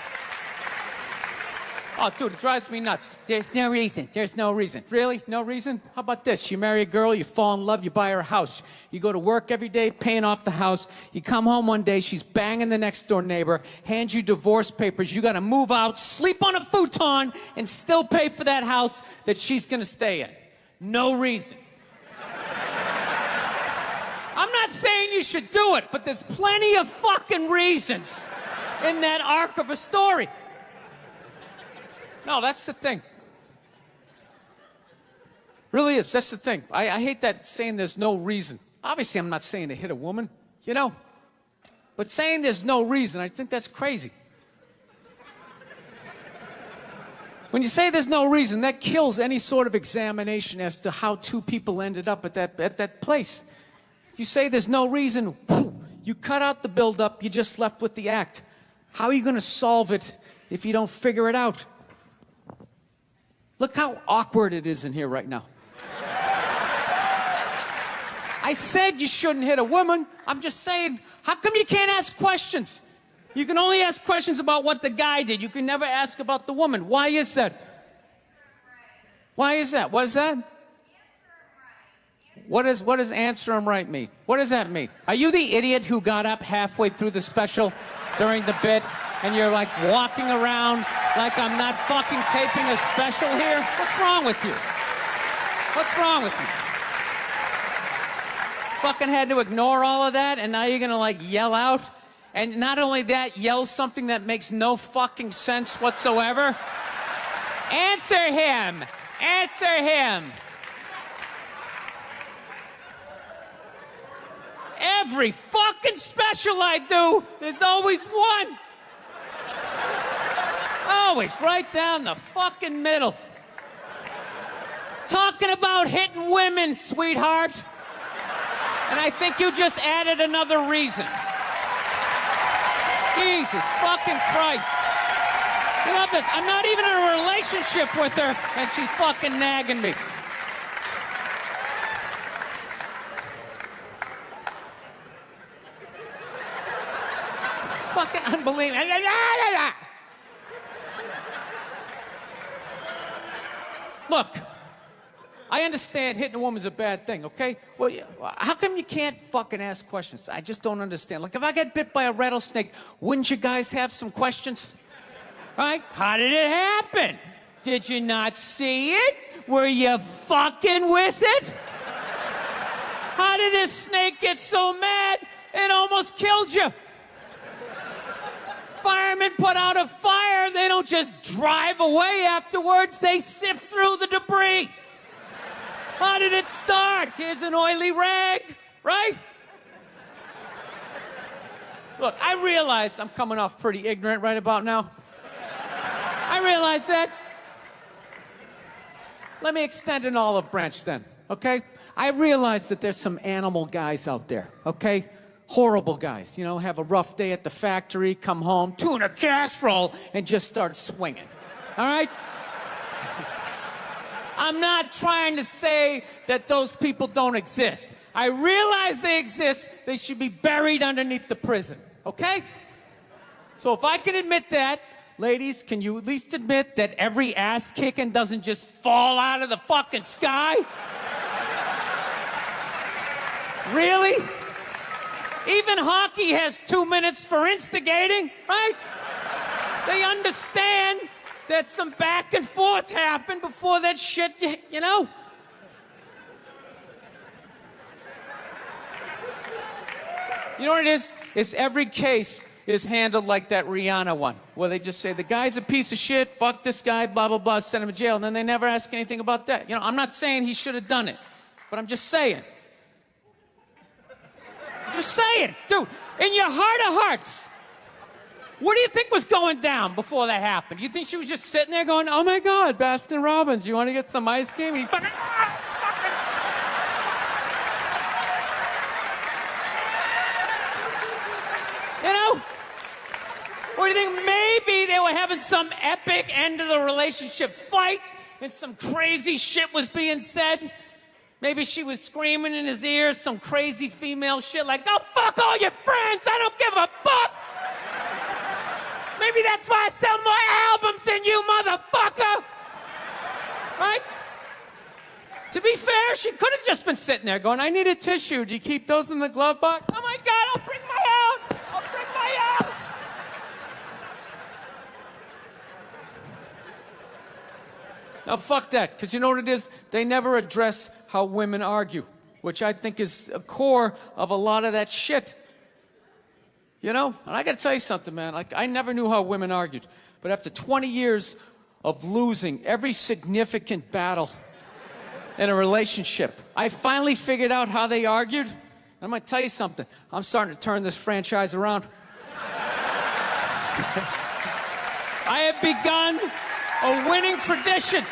Oh, dude, it drives me nuts. There's no reason. There's no reason. Really? No reason? How about this? You marry a girl, you fall in love, you buy her a house. You go to work every day, paying off the house. You come home one day, she's banging the next door neighbor, hands you divorce papers. You got to move out, sleep on a futon, and still pay for that house that she's going to stay in. No reason. I'm not saying you should do it, but there's plenty of fucking reasons in that arc of a story. No, that's the thing. Really is. That's the thing. I hate that saying there's no reason. Obviously, I'm not saying to hit a woman, But saying there's no reason, I think that's crazy. When you say there's no reason, that kills any sort of examination as to how two people ended up at that place. If you say there's no reason, you cut out the build-up, you're just left with the act. How are you going to solve it if you don't figure it out? Look how awkward it is in here right now. I said you shouldn't hit a woman. I'm just saying, how come you can't ask questions? You can only ask questions about what the guy did. You can never ask about the woman. Why is that? Why is that? What is that? What does answer him right mean? What does that mean? Are you the idiot who got up halfway through the special during the bit and you're like walking around like I'm not fucking taping a special here? What's wrong with you? What's wrong with you? Fucking had to ignore all of that and now you're gonna like yell out? And not only that, yell something that makes no fucking sense whatsoever? Answer him! Answer him! Every fucking special I do, there's always one. Always right down the fucking middle. Talking about hitting women, sweetheart. And I think you just added another reason. Jesus fucking Christ. You love this. I'm not even in a relationship with her, and she's fucking nagging me. believe it. Look, I understand hitting a woman's a bad thing, okay? Well, how come you can't fucking ask questions? I just don't understand. Like, if I get bit by a rattlesnake, wouldn't you guys have some questions? Right? How did it happen? Did you not see it? Were you fucking with it? How did this snake get so mad it almost killed you? Firemen put out a fire, they don't just drive away afterwards, they sift through the debris. How did it start? Here's an oily rag, right? Look, I realize I'm coming off pretty ignorant right about now. I realize that. Let me extend an olive branch then, okay? I realize that there's some animal guys out there, okay? Horrible guys, you know, have a rough day at the factory, come home, tuna casserole, and just start swinging, all right? I'm not trying to say that those people don't exist. I realize they exist. They should be buried underneath the prison, okay? So if I can admit that, ladies, can you at least admit that every ass kicking doesn't just fall out of the fucking sky? Really? Even hockey has 2 minutes for instigating, right? They understand that some back and forth happened before that shit, you know? You know what it is? It's every case is handled like that Rihanna one, where they just say, the guy's a piece of shit, fuck this guy, blah, blah, blah, send him to jail, and then they never ask anything about that. You know, I'm not saying he should have done it, but I'm just saying. Just saying, dude, in your heart of hearts, what do you think was going down before that happened? You think she was just sitting there going, oh my God, Baskin Robbins, you want to get some ice cream? And he fucking, you know? Or do you think maybe they were having some epic end of the relationship fight and some crazy shit was being said? Maybe she was screaming in his ears some crazy female shit like, go fuck all your friends, I don't give a fuck. Maybe that's why I sell more albums than you, motherfucker. Right? To be fair, she could have just been sitting there going, I need a tissue. Do you keep those in the glove box? Oh my God, I'll bring my out. I'll bring my out. Now, fuck that, because you know what it is? They never address how women argue, which I think is a core of a lot of that shit. You know? And I got to tell you something, man. Like, I never knew how women argued. But after 20 years of losing every significant battle in a relationship, I finally figured out how they argued. I'm going to tell you something. I'm starting to turn this franchise around. I have begun a winning tradition.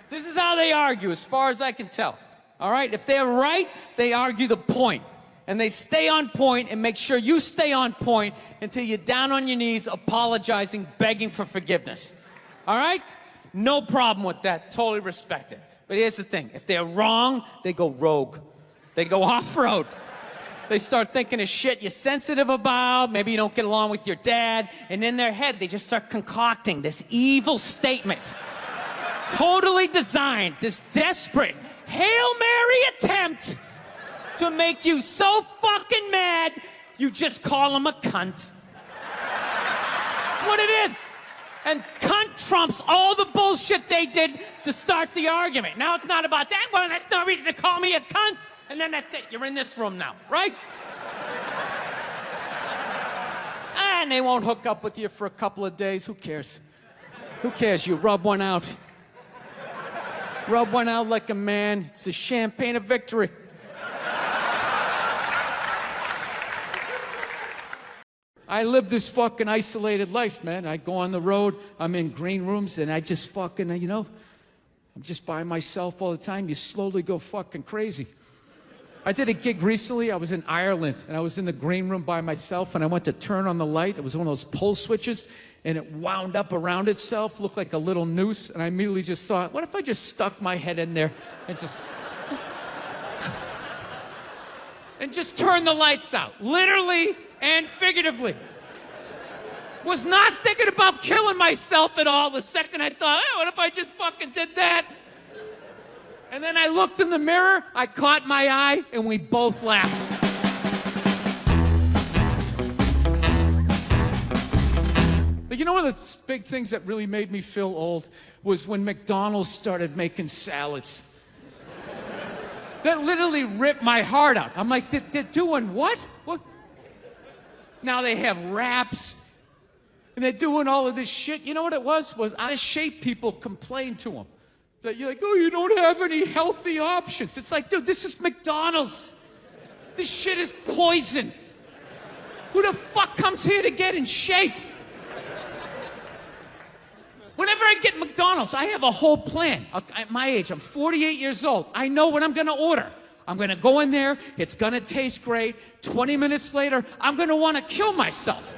This is how they argue, as far as I can tell. All right? If they're right, they argue the point. And they stay on point and make sure you stay on point until you're down on your knees, apologizing, begging for forgiveness. All right? No problem with that. Totally respect it. But here's the thing. If they're wrong, they go rogue. They go off-road. They start thinking of shit you're sensitive about. Maybe you don't get along with your dad. And in their head, they just start concocting this evil statement. Totally designed, this desperate Hail Mary attempt to make you so fucking mad, you just call him a cunt. That's what it is. And cunt trumps all the bullshit they did to start the argument. Now it's not about that. Well, that's no reason to call me a cunt. And then that's it. You're in this room now, right? And they won't hook up with you for a couple of days. Who cares? Who cares? You rub one out. Rub one out like a man. It's the champagne of victory. I live this fucking isolated life, man. I go on the road, I'm in green rooms, and I just fucking, you know, I'm just by myself all the time. You slowly go fucking crazy. I did a gig recently. I was in Ireland, and I was in the green room by myself, and I went to turn on the light. It was one of those pull switches, and it wound up around itself, looked like a little noose, and I immediately just thought, what if I just stuck my head in there and just... and just turned the lights out, literally and figuratively. Was not thinking about killing myself at all the second I thought, what if I just fucking did that? And then I looked in the mirror, I caught my eye, and we both laughed. But you know one of the big things that really made me feel old was when McDonald's started making salads. That literally ripped my heart out. I'm like, they're doing what? What? Now they have wraps, and they're doing all of this shit. You know what it was? Was out of shape people complained to them. That you're like, oh, you don't have any healthy options. It's like, dude, this is McDonald's. This shit is poison. Who the fuck comes here to get in shape? Whenever I get McDonald's, I have a whole plan. At my age, I'm 48 years old. I know what I'm going to order. I'm going to go in there. It's going to taste great. 20 minutes later, I'm going to want to kill myself.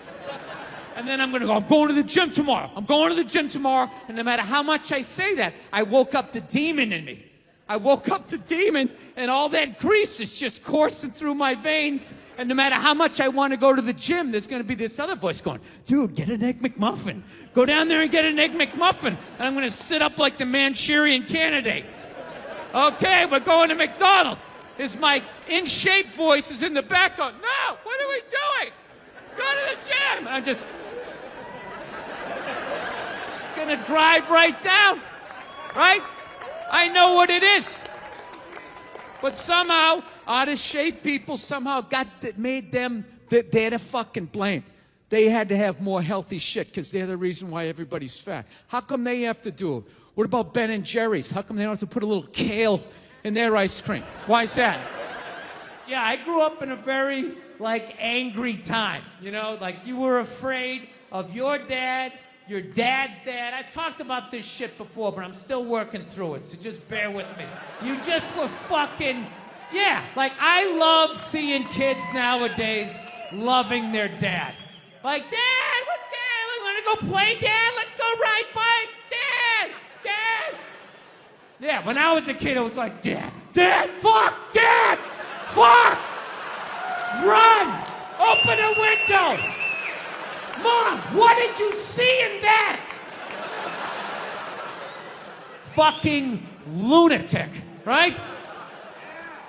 And then I'm going to go, I'm going to the gym tomorrow. I'm going to the gym tomorrow. And no matter how much I say that, I woke up the demon in me. I woke up the demon, and all that grease is just coursing through my veins. And no matter how much I want to go to the gym, there's going to be this other voice going, dude, get an Egg McMuffin. Go down there and get an Egg McMuffin. And I'm going to sit up like the Manchurian Candidate. Okay, we're going to McDonald's. Is my in-shape voice is in the back going, no, what are we doing? Go to the gym. And I'm just going to drive right down, right? I know what it is. But somehow, out-of-shape people somehow made them, they're the fucking blame. They had to have more healthy shit because they're the reason why everybody's fat. How come they have to do it? What about Ben and Jerry's? How come they don't have to put a little kale in their ice cream? Why is that? Yeah, I grew up in a very, angry time. You know, you were afraid of your dad's dad. I've talked about this shit before, but I'm still working through it, so just bear with me. You just were fucking... Yeah, I love seeing kids nowadays loving their dad. Like, Dad, what's good? Want to go play, Dad? Let's go ride bikes, Dad! Dad! Yeah, when I was a kid, I was like, Dad, fuck, Dad, fuck! Run! Open a window! Mom, what did you see in that? Fucking lunatic, right?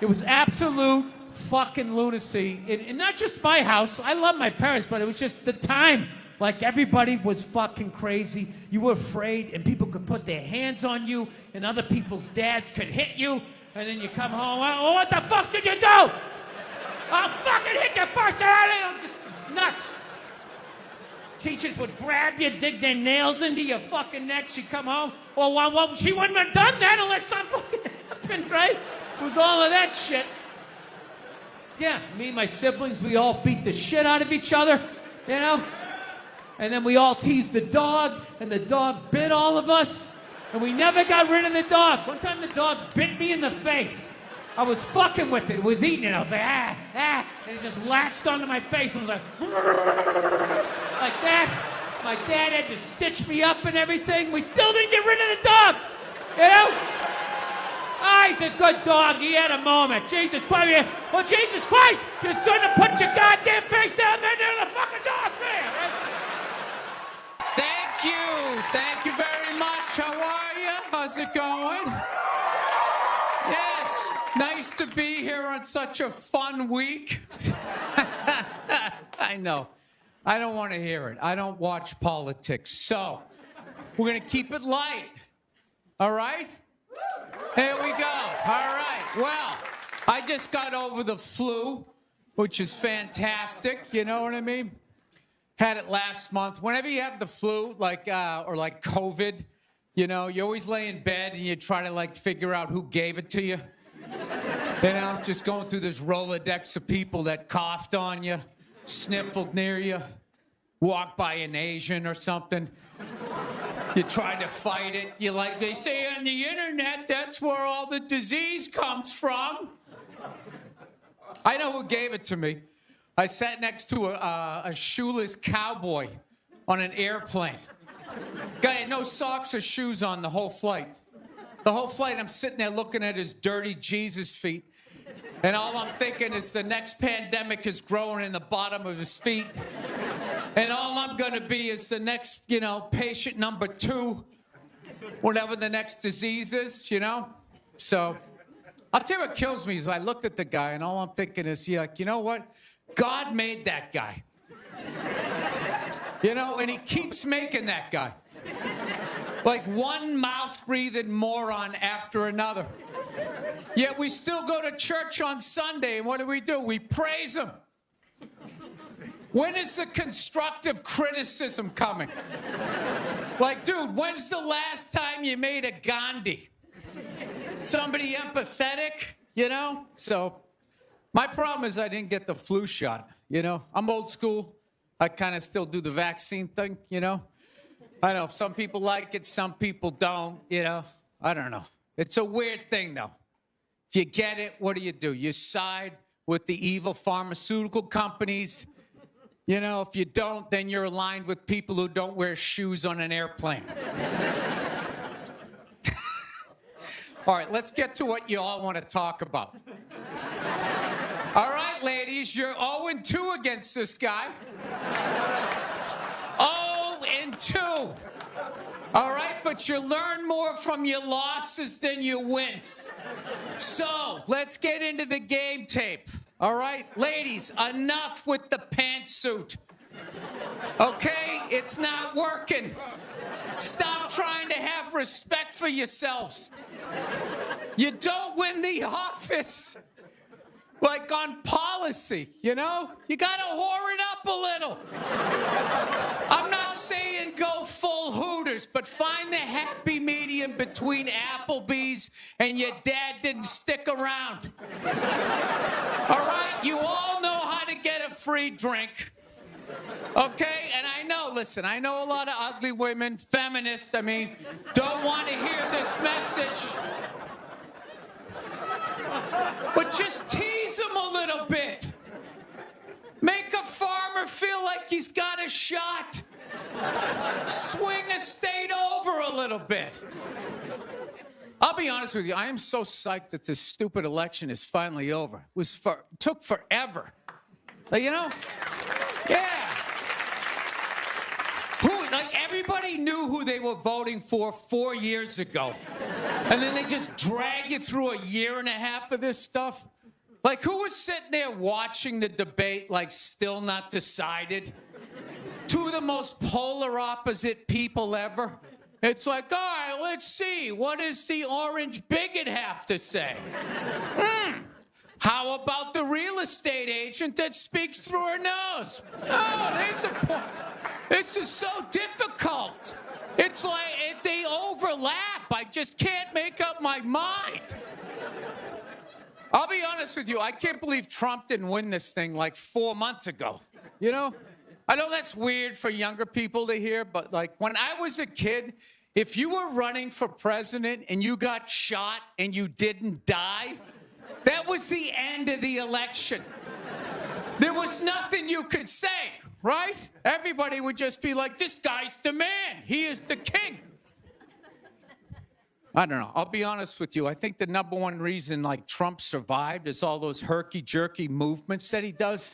It was absolute fucking lunacy. And not just my house. I love my parents, but it was just the time. Everybody was fucking crazy. You were afraid, and people could put their hands on you, and other people's dads could hit you, and then you come home, oh, what the fuck did you do? I'll fucking hit you first. I'm just nuts. Teachers would grab you, dig their nails into your fucking neck. She'd come home. Well, she wouldn't have done that unless something fucking happened, right? It was all of that shit. Yeah, me and my siblings, we all beat the shit out of each other, you know? And then we all teased the dog, and the dog bit all of us, and we never got rid of the dog. One time the dog bit me in the face. I was fucking with it. It was eating it. I was like, and it just latched onto my face and was like that. My dad had to stitch me up and everything. We still didn't get rid of the dog, you know? He's a good dog. He had a moment. Jesus Christ. Well, Jesus Christ, you shouldn't have put your goddamn face down there near the fucking dog there. Right? Thank you. Thank you very much. How are you? How's it going? Yes. Nice to be here on such a fun week. I know. I don't want to hear it. I don't watch politics. So, we're going to keep it light. All right? Here we go. All right. Well, I just got over the flu, which is fantastic. You know what I mean? Had it last month. Whenever you have the flu, or COVID, you know, you always lay in bed and you try to figure out who gave it to you. You know, just going through this Rolodex of people that coughed on you, sniffled near you, walked by an Asian or something. You try to fight it. They say on the internet, that's where all the disease comes from. I know who gave it to me. I sat next to a shoeless cowboy on an airplane. Guy had no socks or shoes on the whole flight. The whole flight, I'm sitting there looking at his dirty Jesus feet. And all I'm thinking is the next pandemic is growing in the bottom of his feet. And all I'm going to be is the next, patient number 2, whatever the next disease is, So I'll tell you what kills me is I looked at the guy and all I'm thinking is, you know what? God made that guy. And he keeps making that guy. Like one mouth-breathing moron after another. Yet we still go to church on Sunday, and what do? We praise him. When is the constructive criticism coming? Like, dude, when's the last time you made a Gandhi? Somebody empathetic, So my problem is I didn't get the flu shot, I'm old school. I kind of still do the vaccine thing, I know some people like it, some people don't, I don't know. It's a weird thing, though. If you get it, what do? You side with the evil pharmaceutical companies. If you don't, then you're aligned with people who don't wear shoes on an airplane. All right, let's get to what you all want to talk about. All right, ladies, you're 0-2 against this guy. 0-2. All right, but you learn more from your losses than your wins. So, let's get into the game tape. All right, ladies, enough with the pantsuit. Okay, it's not working. Stop trying to have respect for yourselves. You don't win the office. Like on policy, You gotta whore it up a little. I'm not saying go full Hooters, but find the happy medium between Applebee's and your dad didn't stick around. All right? You all know how to get a free drink. Okay? And I know a lot of ugly women, feminists, don't want to hear this message. But just tease him a little bit. Make a farmer feel like he's got a shot. Swing a state over a little bit. I'll be honest with you, I am so psyched that this stupid election is finally over. Took forever. Yeah. Everybody knew who they were voting for 4 years ago. And then they just drag you through a year and a half of this stuff. Who was sitting there watching the debate, still not decided? Two of the most polar opposite people ever. It's all right, let's see. What does the orange bigot have to say? How about the real estate agent that speaks through her nose? Oh, there's a point. This is so difficult. It's they overlap. I just can't make up my mind. I'll be honest with you. I can't believe Trump didn't win this thing 4 months ago. I know that's weird for younger people to hear, but when I was a kid, if you were running for president and you got shot and you didn't die, that was the end of the election. There was nothing you could say, right? Everybody would just be like, this guy's the man. He is the king. I don't know. I'll be honest with you. I think the number one reason Trump survived is all those herky-jerky movements that he does.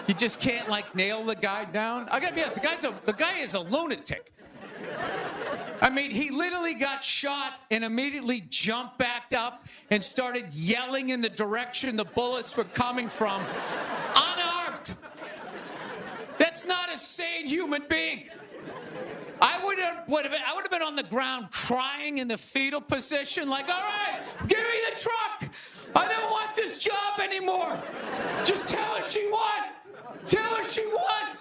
You just can't nail the guy down. I gotta be honest, the guy is a lunatic. He literally got shot and immediately jumped back up and started yelling in the direction the bullets were coming from, unarmed. That's not a sane human being. I would have been on the ground crying in the fetal position, all right, give me the truck. I don't want this job anymore. Just tell her she won. Tell her she won.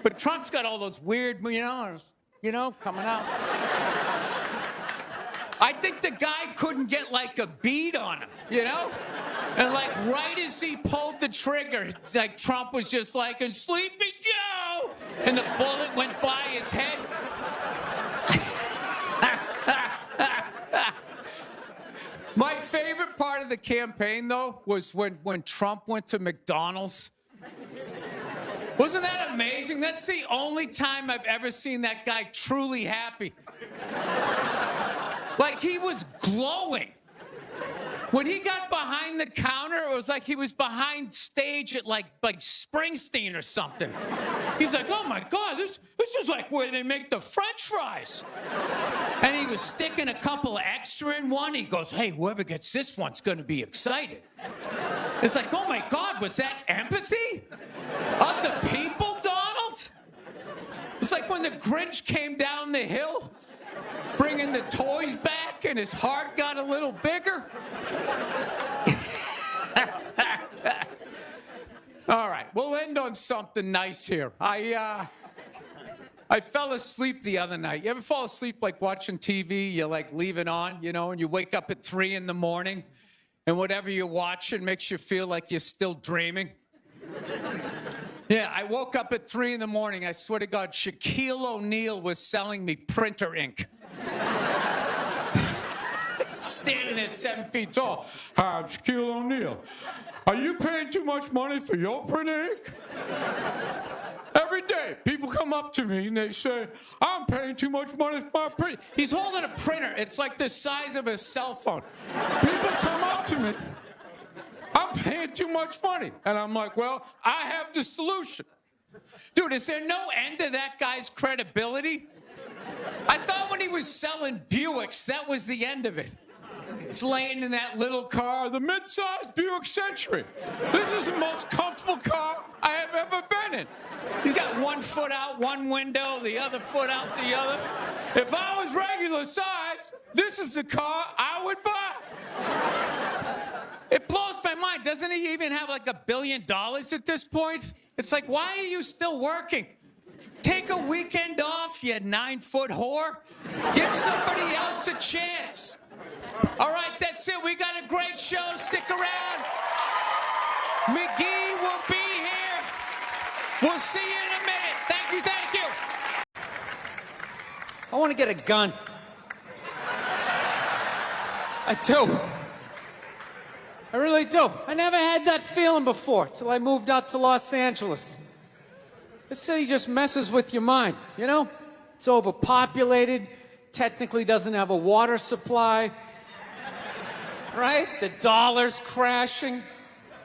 But Trump's got all those weird, coming out. I think the guy couldn't get a bead on him, And right as he pulled the trigger, Trump was just and Sleepy Joe, and the bullet went by his head. My favorite part of the campaign, though, was when Trump went to McDonald's. Wasn't that amazing? That's the only time I've ever seen that guy truly happy. Like he was glowing. When he got behind the counter, it was like he was behind stage at like Springsteen or something. He's like, oh my God, this is like where they make the French fries. And he was sticking a couple of extra in one. He goes, hey, whoever gets this one's gonna be excited. It's like, oh my God, was that empathy of the people, Donald? It's like when the Grinch came down the hill, bringing the toys back, and his heart got a little bigger. All right, we'll end on something nice here. I fell asleep the other night. You ever fall asleep like watching TV? You like leave it on, you know, and you wake up at 3 in the morning, and whatever you're watching makes you feel like you're still dreaming. Yeah, I woke up at 3 in the morning. I swear to God, Shaquille O'Neal was selling me printer ink. Standing there 7 feet tall. Hi, I'm Shaquille O'Neal. Are you paying too much money for your printer ink? Every day, people come up to me and they say, I'm paying too much money for my printer. He's holding a printer. It's like the size of a cell phone. People come up to me. I'm paying too much money. And I'm like, well, I have the solution. Dude, is there no end to that guy's credibility? I thought when he was selling Buicks, that was the end of it. It's laying in that little car, the mid-sized Buick Century. This is the most comfortable car I have ever been in. He's got one foot out one window, the other foot out the other. If I was regular size, this is the car I would buy. It blows my mind. Doesn't he even have like $1 billion at this point? It's like, why are you still working? Take a weekend off, you 9-foot whore. Give somebody else a chance. All right, that's it. We got a great show. Stick around. McGee will be here. We'll see you in a minute. Thank you, thank you. I want to get a gun. I do. I really do. I never had that feeling before till I moved out to Los Angeles. This city just messes with your mind, you know? It's overpopulated, technically doesn't have a water supply, right? The dollar's crashing.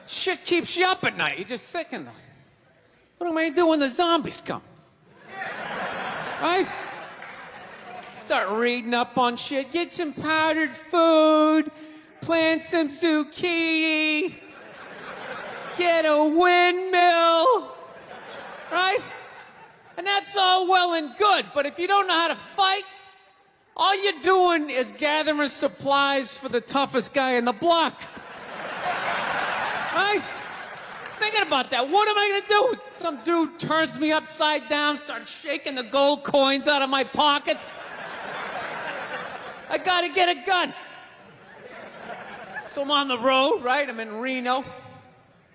Shit keeps you up at night. You're just thinking, what am I gonna do when the zombies come? Right? Start reading up on shit. Get some powdered food. Plant some zucchini. Get a windmill. Right? And that's all well and good, but if you don't know how to fight, all you're doing is gathering supplies for the toughest guy in the block. Right? Just thinking about that. What am I gonna do? Some dude turns me upside down, starts shaking the gold coins out of my pockets. I gotta get a gun. So I'm on the road, right? I'm in Reno.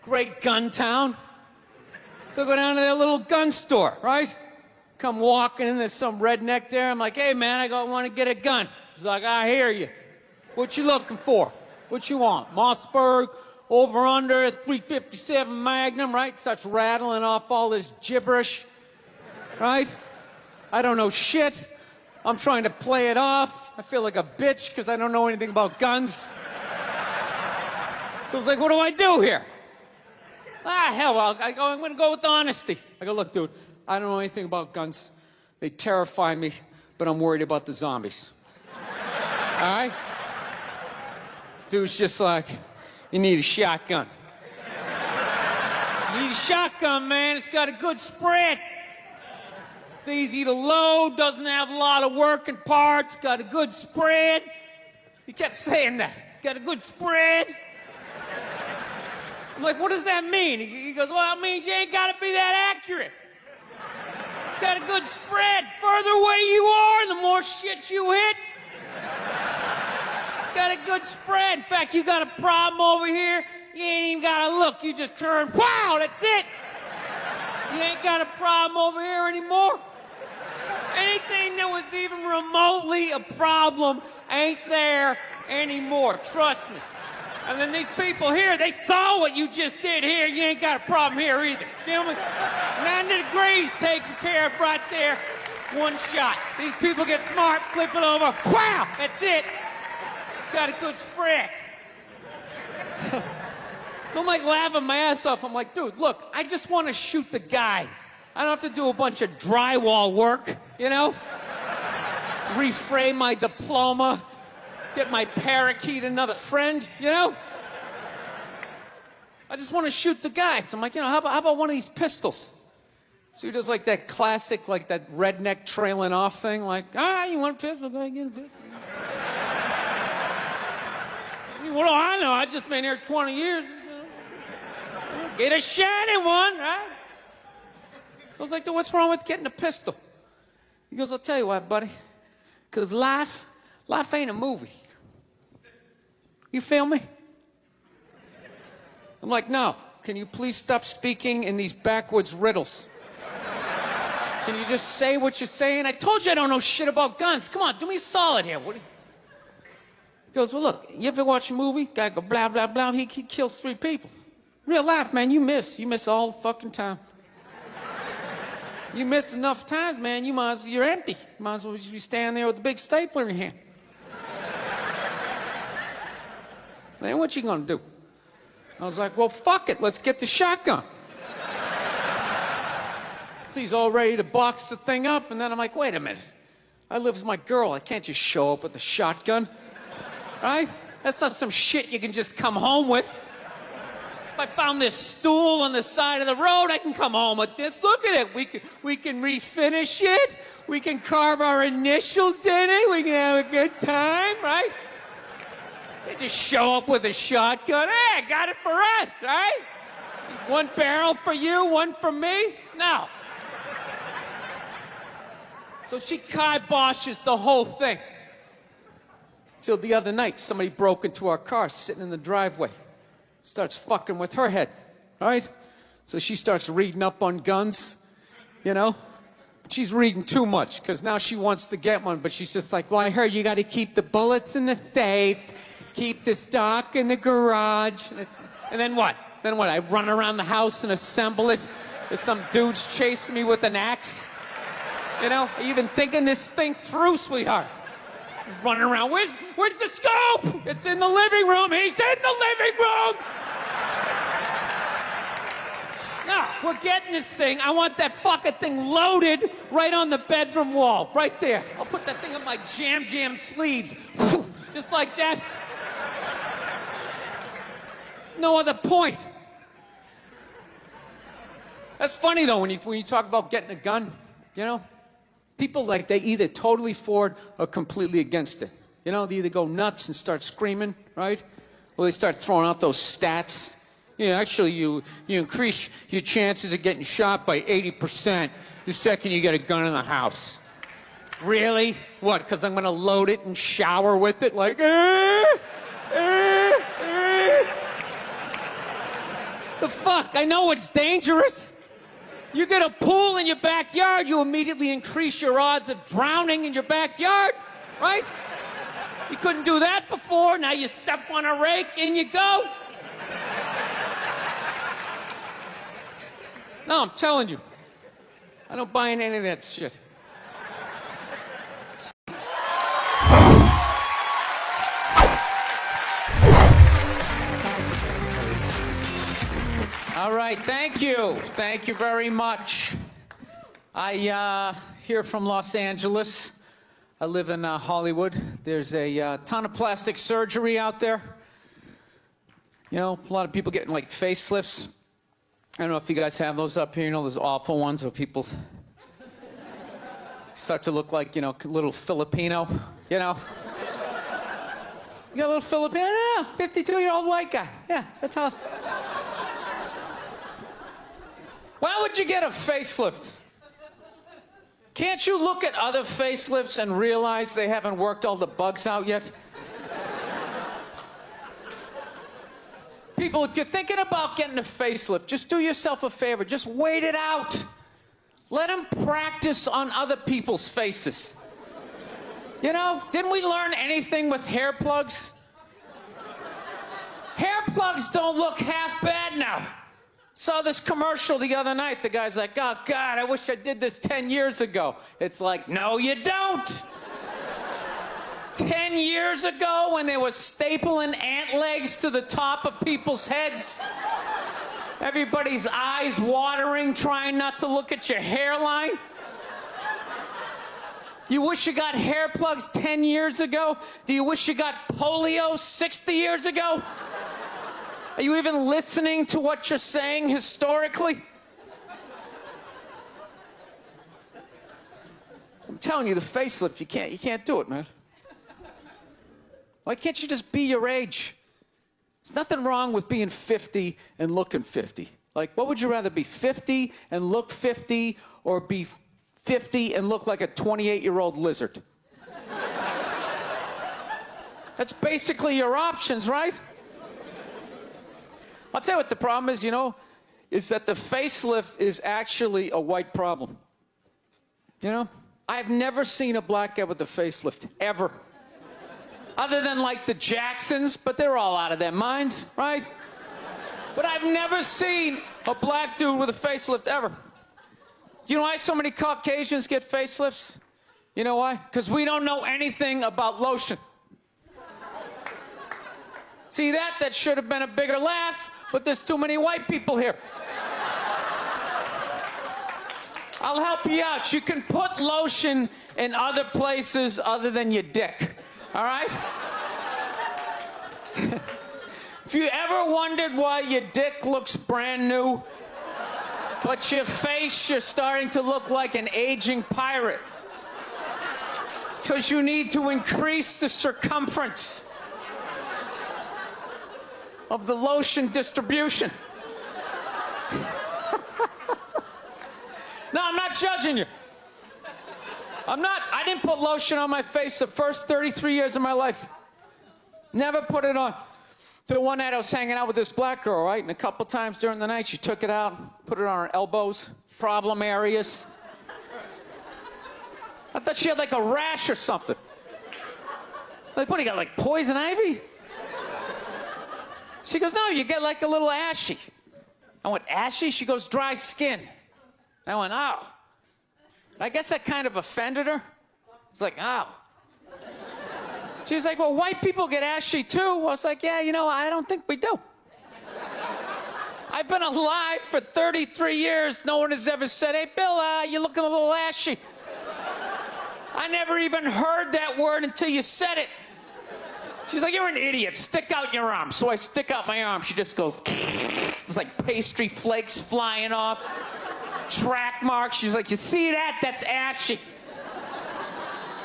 Great gun town. So I go down to their little gun store, right? Come walking in, there's some redneck there. I'm like, hey, man, I want to get a gun. He's like, I hear you. What you looking for? What you want? Mossberg, over under, 357 Magnum, right? Starts rattling off all this gibberish, right? I don't know shit. I'm trying to play it off. I feel like a bitch because I don't know anything about guns. So I was like, what do I do here? Hell, I'm going to go with honesty. I go, look, dude, I don't know anything about guns. They terrify me, but I'm worried about the zombies. All right? Dude's just like, you need a shotgun. You need a shotgun, man. It's got a good spread. It's easy to load, doesn't have a lot of working parts, got a good spread. He kept saying that. It's got a good spread. I'm like, what does that mean? He goes, well, it means you ain't got to be that accurate. It's got a good spread. Further away you are, the more shit you hit. Got a good spread. In fact, you got a problem over here, you ain't even got to look. You just turn, wow, that's it. You ain't got a problem over here anymore. Anything that was even remotely a problem ain't there anymore. Trust me. And then these people here, they saw what you just did here. You ain't got a problem here either. Feel me? 90 degrees taken care of right there. One shot. These people get smart, flip it over. Wow! That's it. It's got a good spread. So I'm like laughing my ass off. I'm like, dude, look, I just want to shoot the guy. I don't have to do a bunch of drywall work, you know? Reframe my diploma, get my parakeet another friend, you know? I just want to shoot the guy. So I'm like, you know, how about one of these pistols? So he does like that classic, like that redneck trailing off thing, like, you want a pistol? Go ahead, get a pistol. What do I know? I've just been here 20 years. Get a shiny one, right? So I was like, dude, what's wrong with getting a pistol? He goes, I'll tell you what, buddy. Because life ain't a movie. You feel me? I'm like, no. Can you please stop speaking in these backwoods riddles? Can you just say what you're saying? I told you I don't know shit about guns. Come on, do me a solid here. He goes, well, look, you ever watch a movie? Guy go blah, blah, blah. He kills 3 people. Real life, man, you miss. You miss all the fucking time. You miss enough times, man, you're empty. You might as well just be standing there with a big stapler in your hand. Then what you gonna do? I was like, well, fuck it, let's get the shotgun. So he's all ready to box the thing up, and then I'm like, wait a minute. I live with my girl, I can't just show up with a shotgun, right? That's not some shit you can just come home with. If I found this stool on the side of the road, I can come home with this. Look at it. We can refinish it. We can carve our initials in it. We can have a good time, right? You just show up with a shotgun. Hey, I got it for us, right? One barrel for you, one for me? No. So she kiboshes the whole thing. Till the other night, somebody broke into our car sitting in the driveway. Starts fucking with her head, right? So she starts reading up on guns, you know? She's reading too much, because now she wants to get one, but she's just like, well, I heard you got to keep the bullets in the safe, keep the stock in the garage. And then what? Then what? I run around the house and assemble it? There's some dude's chasing me with an axe? You know? Are you even thinking this thing through, sweetheart? Running around. Where's the scope? It's in the living room. He's in the living room. No, we're getting this thing. I want that fucking thing loaded right on the bedroom wall. Right there. I'll put that thing on my jam sleeves. Just like that. There's no other point. That's funny, though, when you talk about getting a gun, you know? People, like, they either totally for it or completely against it. You know, they either go nuts and start screaming, right? Or they start throwing out those stats. Yeah, actually, you increase your chances of getting shot by 80% the second you get a gun in the house. Really? What, because I'm going to load it and shower with it? Like, The fuck? I know it's dangerous. You get a pool in your backyard, you immediately increase your odds of drowning in your backyard, right? You couldn't do that before, now you step on a rake, in you go. No, I'm telling you, I don't buy in any of that shit. All right, thank you. Thank you very much. I here from Los Angeles. I live in Hollywood. There's a ton of plastic surgery out there. You know, a lot of people getting like facelifts. I don't know if you guys have those up here. You know, those awful ones where people start to look like, you know, a little Filipino, you know. You got a little Filipino? Yeah, 52-year-old white guy. Yeah, that's how. Why would you get a facelift? Can't you look at other facelifts and realize they haven't worked all the bugs out yet? People, if you're thinking about getting a facelift, just do yourself a favor. Just wait it out. Let them practice on other people's faces. You know, didn't we learn anything with hair plugs? Hair plugs don't look half bad now. Saw this commercial the other night. The guy's like, oh, God, I wish I did this 10 years ago. It's like, no, you don't. 10 years ago when they were stapling ant legs to the top of people's heads. Everybody's eyes watering, trying not to look at your hairline. You wish you got hair plugs 10 years ago? Do you wish you got polio 60 years ago? Are you even listening to what you're saying historically? I'm telling you, the facelift, you can't do it, man. Why can't you just be your age? There's nothing wrong with being 50 and looking 50. Like, what would you rather be, 50 and look 50, or be 50 and look like a 28-year-old lizard? That's basically your options, right? I'll tell you what the problem is, is that the facelift is actually a white problem. I've never seen a black guy with a facelift, ever. Other than like the Jacksons, but they're all out of their minds, right? But I've never seen a black dude with a facelift ever. You know why so many Caucasians get facelifts? You know why? Because we don't know anything about lotion. See that? That should have been a bigger laugh, but there's too many white people here. I'll help you out. You can put lotion in other places other than your dick. All right? If you ever wondered why your dick looks brand new, but your face, you're starting to look like an aging pirate. Because you need to increase the circumference of the lotion distribution. No, I'm not judging you. I didn't put lotion on my face the first 33 years of my life. Never put it on. The one night I was hanging out with this black girl, right? And a couple times during the night, she took it out, put it on her elbows, problem areas. I thought she had like a rash or something. Like, what do you got, like poison ivy? She goes, no, you get like a little ashy. I went, ashy? She goes, dry skin. I went, oh. I guess that kind of offended her. It's like, oh. She's like, well, white people get ashy too. I was like, yeah, I don't think we do. I've been alive for 33 years. No one has ever said, hey, Bill, you're looking a little ashy. I never even heard that word until you said it. She's like, you're an idiot. Stick out your arm. So I stick out my arm. She just goes, it's like pastry flakes flying off. Track marks. She's like, you see that? That's ashy.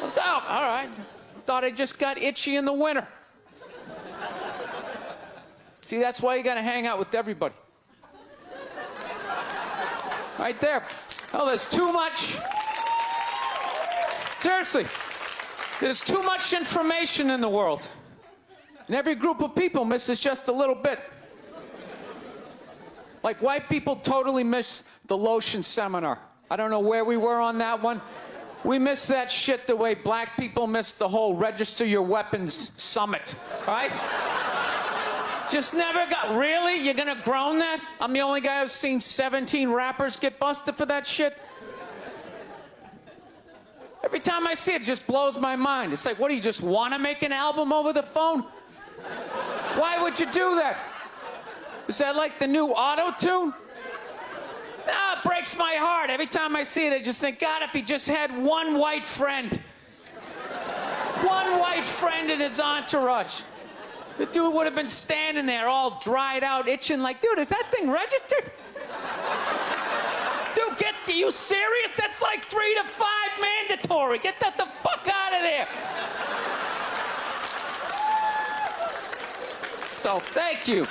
What's up? All right. Thought I just got itchy in the winter. See, that's why you gotta hang out with everybody. Right there. Oh, there's too much. Seriously. There's too much information in the world. And every group of people misses just a little bit. Like, white people totally missed the lotion seminar. I don't know where we were on that one. We missed that shit the way black people missed the whole register your weapons summit, right? Just never got, really? You're gonna groan that? I'm the only guy who's seen 17 rappers get busted for that shit? Every time I see it, it just blows my mind. It's like, what, do you just want to make an album over the phone? Why would you do that? Is that like the new auto-tune? No, it breaks my heart. Every time I see it, I just think, God, if he just had one white friend. One white friend in his entourage. The dude would have been standing there all dried out, itching like, dude, is that thing registered? Dude, are you serious? That's like 3 to 5 mandatory. Get that the fuck out of there. So, thank you.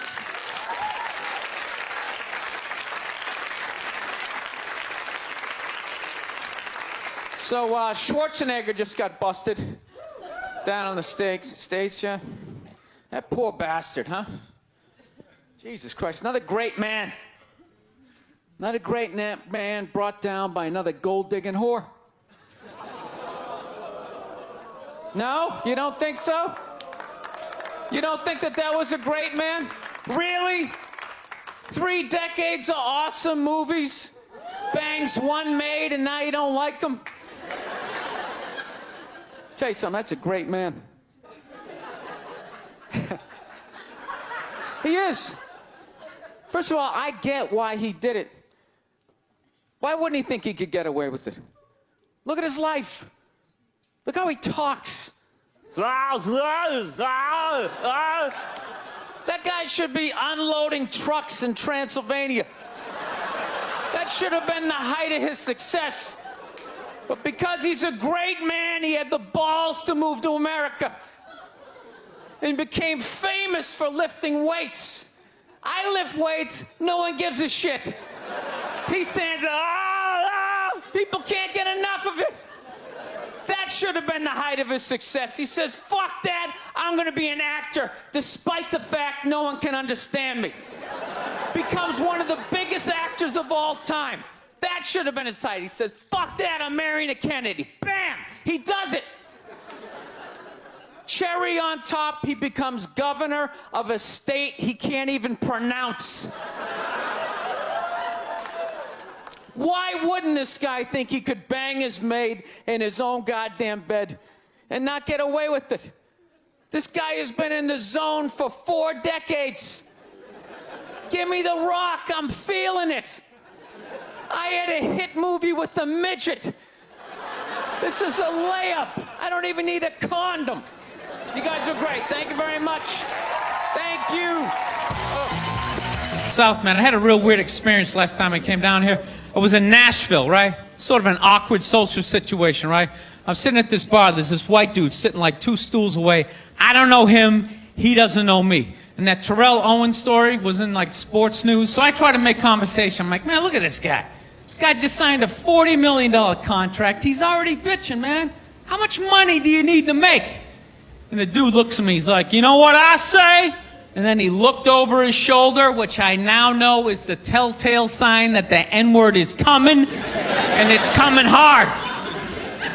So, Schwarzenegger just got busted down on the States, yeah? That poor bastard, huh? Jesus Christ, another great man. Another great man brought down by another gold-digging whore. No? You don't think so? You don't think that was a great man? Really? 3 decades of awesome movies. Bangs one made and now you don't like him. Tell you something, that's a great man. He is. First of all, I get why he did it. Why wouldn't he think he could get away with it? Look at his life. Look how he talks. That guy should be unloading trucks in Transylvania. That should have been the height of his success. But because he's a great man, he had the balls to move to America and became famous for lifting weights. I lift weights, no one gives a shit. He stands, people can't get enough of it. That should have been the height of his success. He says, fuck that, I'm gonna be an actor, despite the fact no one can understand me. Becomes one of the biggest actors of all time. That should have been his height. He says, fuck that, I'm marrying a Kennedy. Bam, he does it. Cherry on top, he becomes governor of a state he can't even pronounce. Why wouldn't this guy think he could bang his maid in his own goddamn bed and not get away with it? This guy has been in the zone for 4 decades. Give me the rock, I'm feeling it. I had a hit movie with the midget. This is a layup. I don't even need a condom. You guys are great. Thank you very much. Thank you. South, man, I had a real weird experience last time I came down here. I was in Nashville, right? Sort of an awkward social situation, right? I'm sitting at this bar. There's this white dude sitting like 2 stools away. I don't know him. He doesn't know me. And that Owens story was in like sports news. So I try to make conversation. I'm like, man, look at this guy. This guy just signed a $40 million contract. He's already bitching, man. How much money do you need to make? And the dude looks at me. He's like, you know what I say? And then he looked over his shoulder, which I now know is the telltale sign that the N-word is coming, and it's coming hard.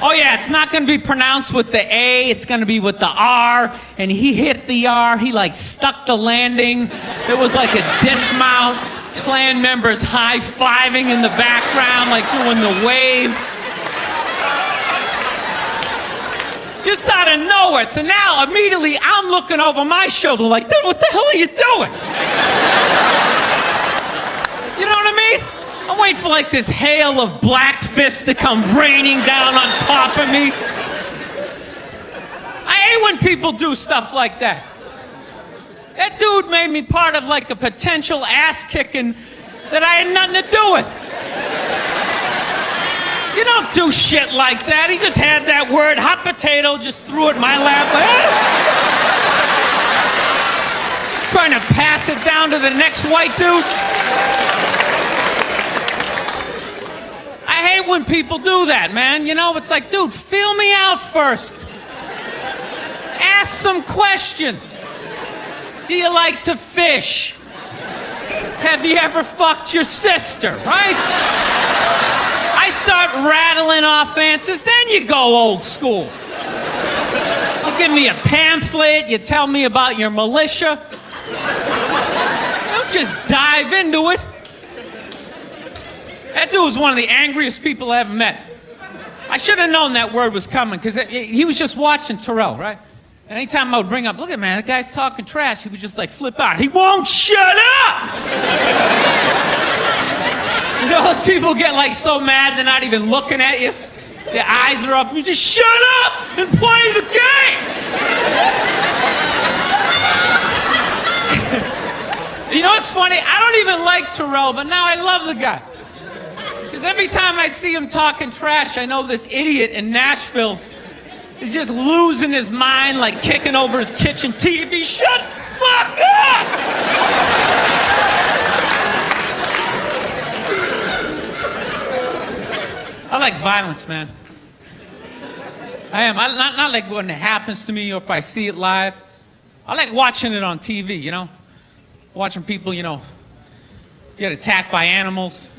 Oh yeah, it's not going to be pronounced with the A, it's going to be with the R, and he hit the R, he like stuck the landing. There was like a dismount, Klan members high-fiving in the background, like doing the wave. Just out of nowhere. So now, immediately, I'm looking over my shoulder like, dude, what the hell are you doing? You know what I mean? I'm waiting for like this hail of black fists to come raining down on top of me. I hate when people do stuff like that. That dude made me part of like a potential ass kicking that I had nothing to do with. You don't do shit like that. He just had that word, hot potato, just threw it in my lap. Trying to pass it down to the next white dude. I hate when people do that, man. You know, it's like, dude, feel me out first. Ask some questions. Do you like to fish? Have you ever fucked your sister, right? I start rattling off answers, then you go old school. You give me a pamphlet, you tell me about your militia. Don't just dive into it. That dude was one of the angriest people I ever met. I should have known that word was coming, because he was just watching Terrell, right? And anytime I would bring up, look at man, that guy's talking trash, he would just like flip out. He won't shut up! You know, those people get like so mad they're not even looking at you. Their eyes are up. You just shut up and play the game. You know what's funny? I don't even like Terrell, but now I love the guy. Because every time I see him talking trash, I know this idiot in Nashville is just losing his mind, like kicking over his kitchen TV. Shut the fuck up! I like violence, man. I am. Not like when it happens to me or if I see it live. I like watching it on TV, you know? Watching people, you know, get attacked by animals.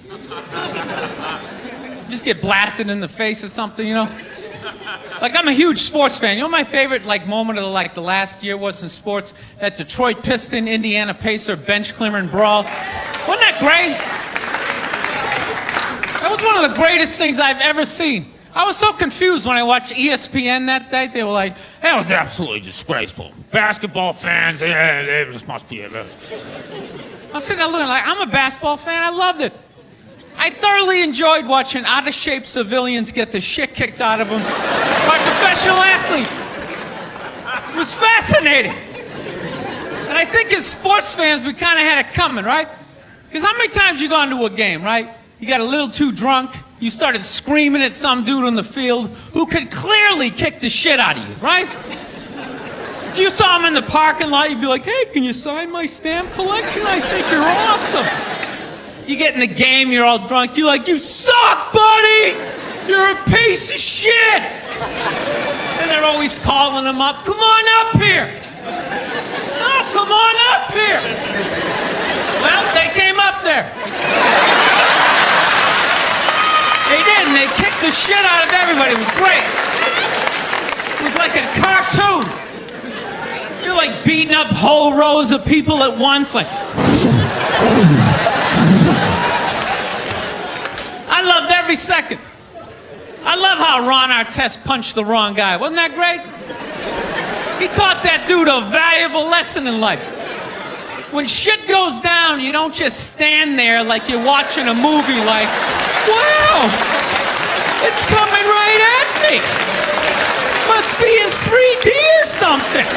Just get blasted in the face or something, you know? Like, I'm a huge sports fan. You know my favorite, like, moment of, like, the last year was in sports? That Detroit Piston, Indiana Pacer bench clearing brawl. What great? That was one of the greatest things I've ever seen. I was so confused when I watched ESPN that day. They were like, that was absolutely disgraceful. Basketball fans, it just must be it. I'm sitting there looking like, I'm a basketball fan. I loved it. I thoroughly enjoyed watching out-of-shape civilians get the shit kicked out of them by professional athletes. It was fascinating. And I think as sports fans, we kind of had it coming, right? Because how many times you gone to a game, right? You got a little too drunk. You started screaming at some dude on the field who could clearly kick the shit out of you, right? If you saw him in the parking lot, you'd be like, hey, can you sign my stamp collection? I think you're awesome. You get in the game, you're all drunk. You're like, you suck, buddy! You're a piece of shit! And they're always calling him up. Come on up here! No, come on up here! Well, they came up there. They did, and they kicked the shit out of everybody. It was great. It was like a cartoon. You're like beating up whole rows of people at once, like... I loved every second. I love how Ron Artest punched the wrong guy. Wasn't that great? He taught that dude a valuable lesson in life. When shit goes down, you don't just stand there like you're watching a movie like, wow, it's coming right at me. Must be in 3D or something.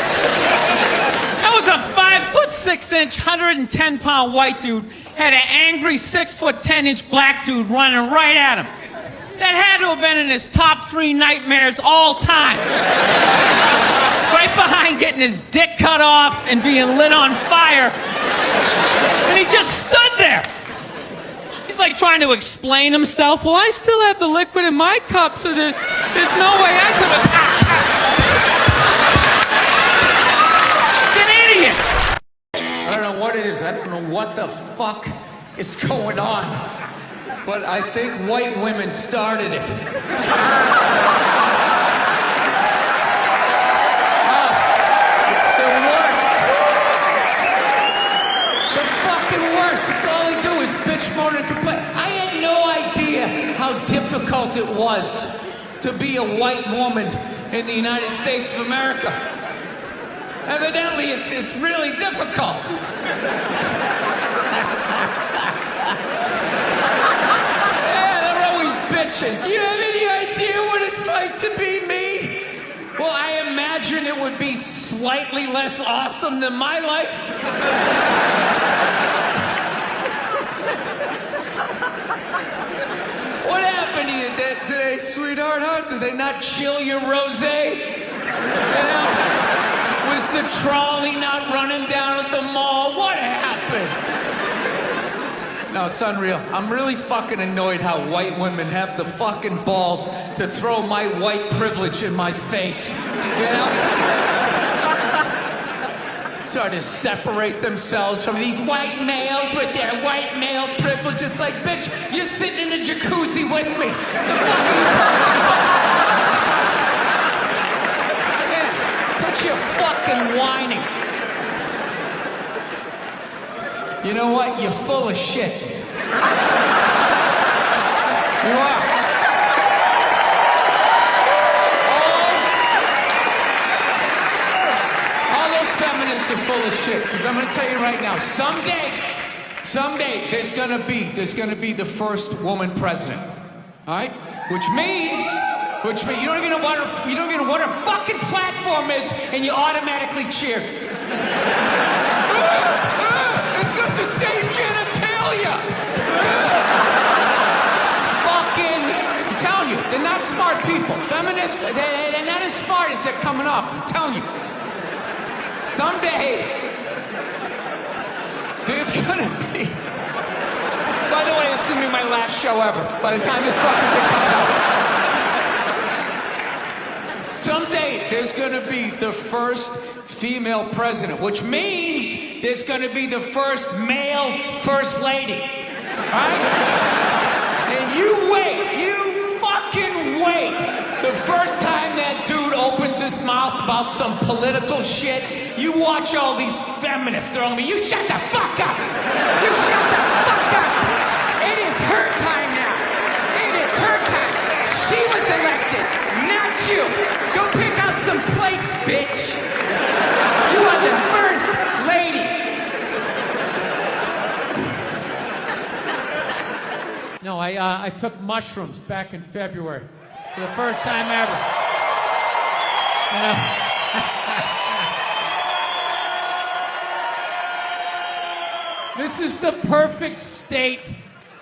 That was a 5'6", 110-pound white dude had an angry 6'10" black dude running right at him. That had to have been in his top 3 nightmares all time. Right behind getting his dick cut off and being lit on fire. And he just stood there. He's like trying to explain himself. Well, I still have the liquid in my cup, so there's no way I could have... He's an idiot. I don't know what it is. I don't know what the fuck is going on. But I think white women started it. Oh, it's the worst. The fucking worst. It's all they do is bitch, moan, and complain. I had no idea how difficult it was to be a white woman in the United States of America. Evidently, it's really difficult. Bitching. Do you have any idea what it's like to be me? Well, I imagine it would be slightly less awesome than my life. What happened to you today, sweetheart? Huh? Did they not chill your rosé? You know? Was the trolley not running down at the mall? What happened? No, it's unreal. I'm really fucking annoyed how white women have the fucking balls to throw my white privilege in my face. You know? Sort of separate themselves from these white males with their white male privilege. It's like, bitch, you're sitting in the jacuzzi with me. The fuck are you talking about? Yeah, quit your fucking whining. You know what? You're full of shit. You are. All those feminists are full of shit. Because I'm going to tell you right now, someday, there's going to be the first woman president. All right? Which means you don't even know what her fucking platform is, and you automatically cheer. It's got the same genitalia. Fucking, I'm telling you, they're not smart people. Feminists, they're not as smart as they're coming off. I'm telling you. Someday, there's gonna be. By the way, this is gonna be my last show ever. By the time this fucking thing comes out. Someday, there's gonna be the first female president, which means there's gonna be the first male first lady. Right? And you wait, you fucking wait. The first time that dude opens his mouth about some political shit, you watch all these feminists throwing me, you shut the fuck up! You shut the fuck up! I took mushrooms back in February for the first time ever. You know? This is the perfect state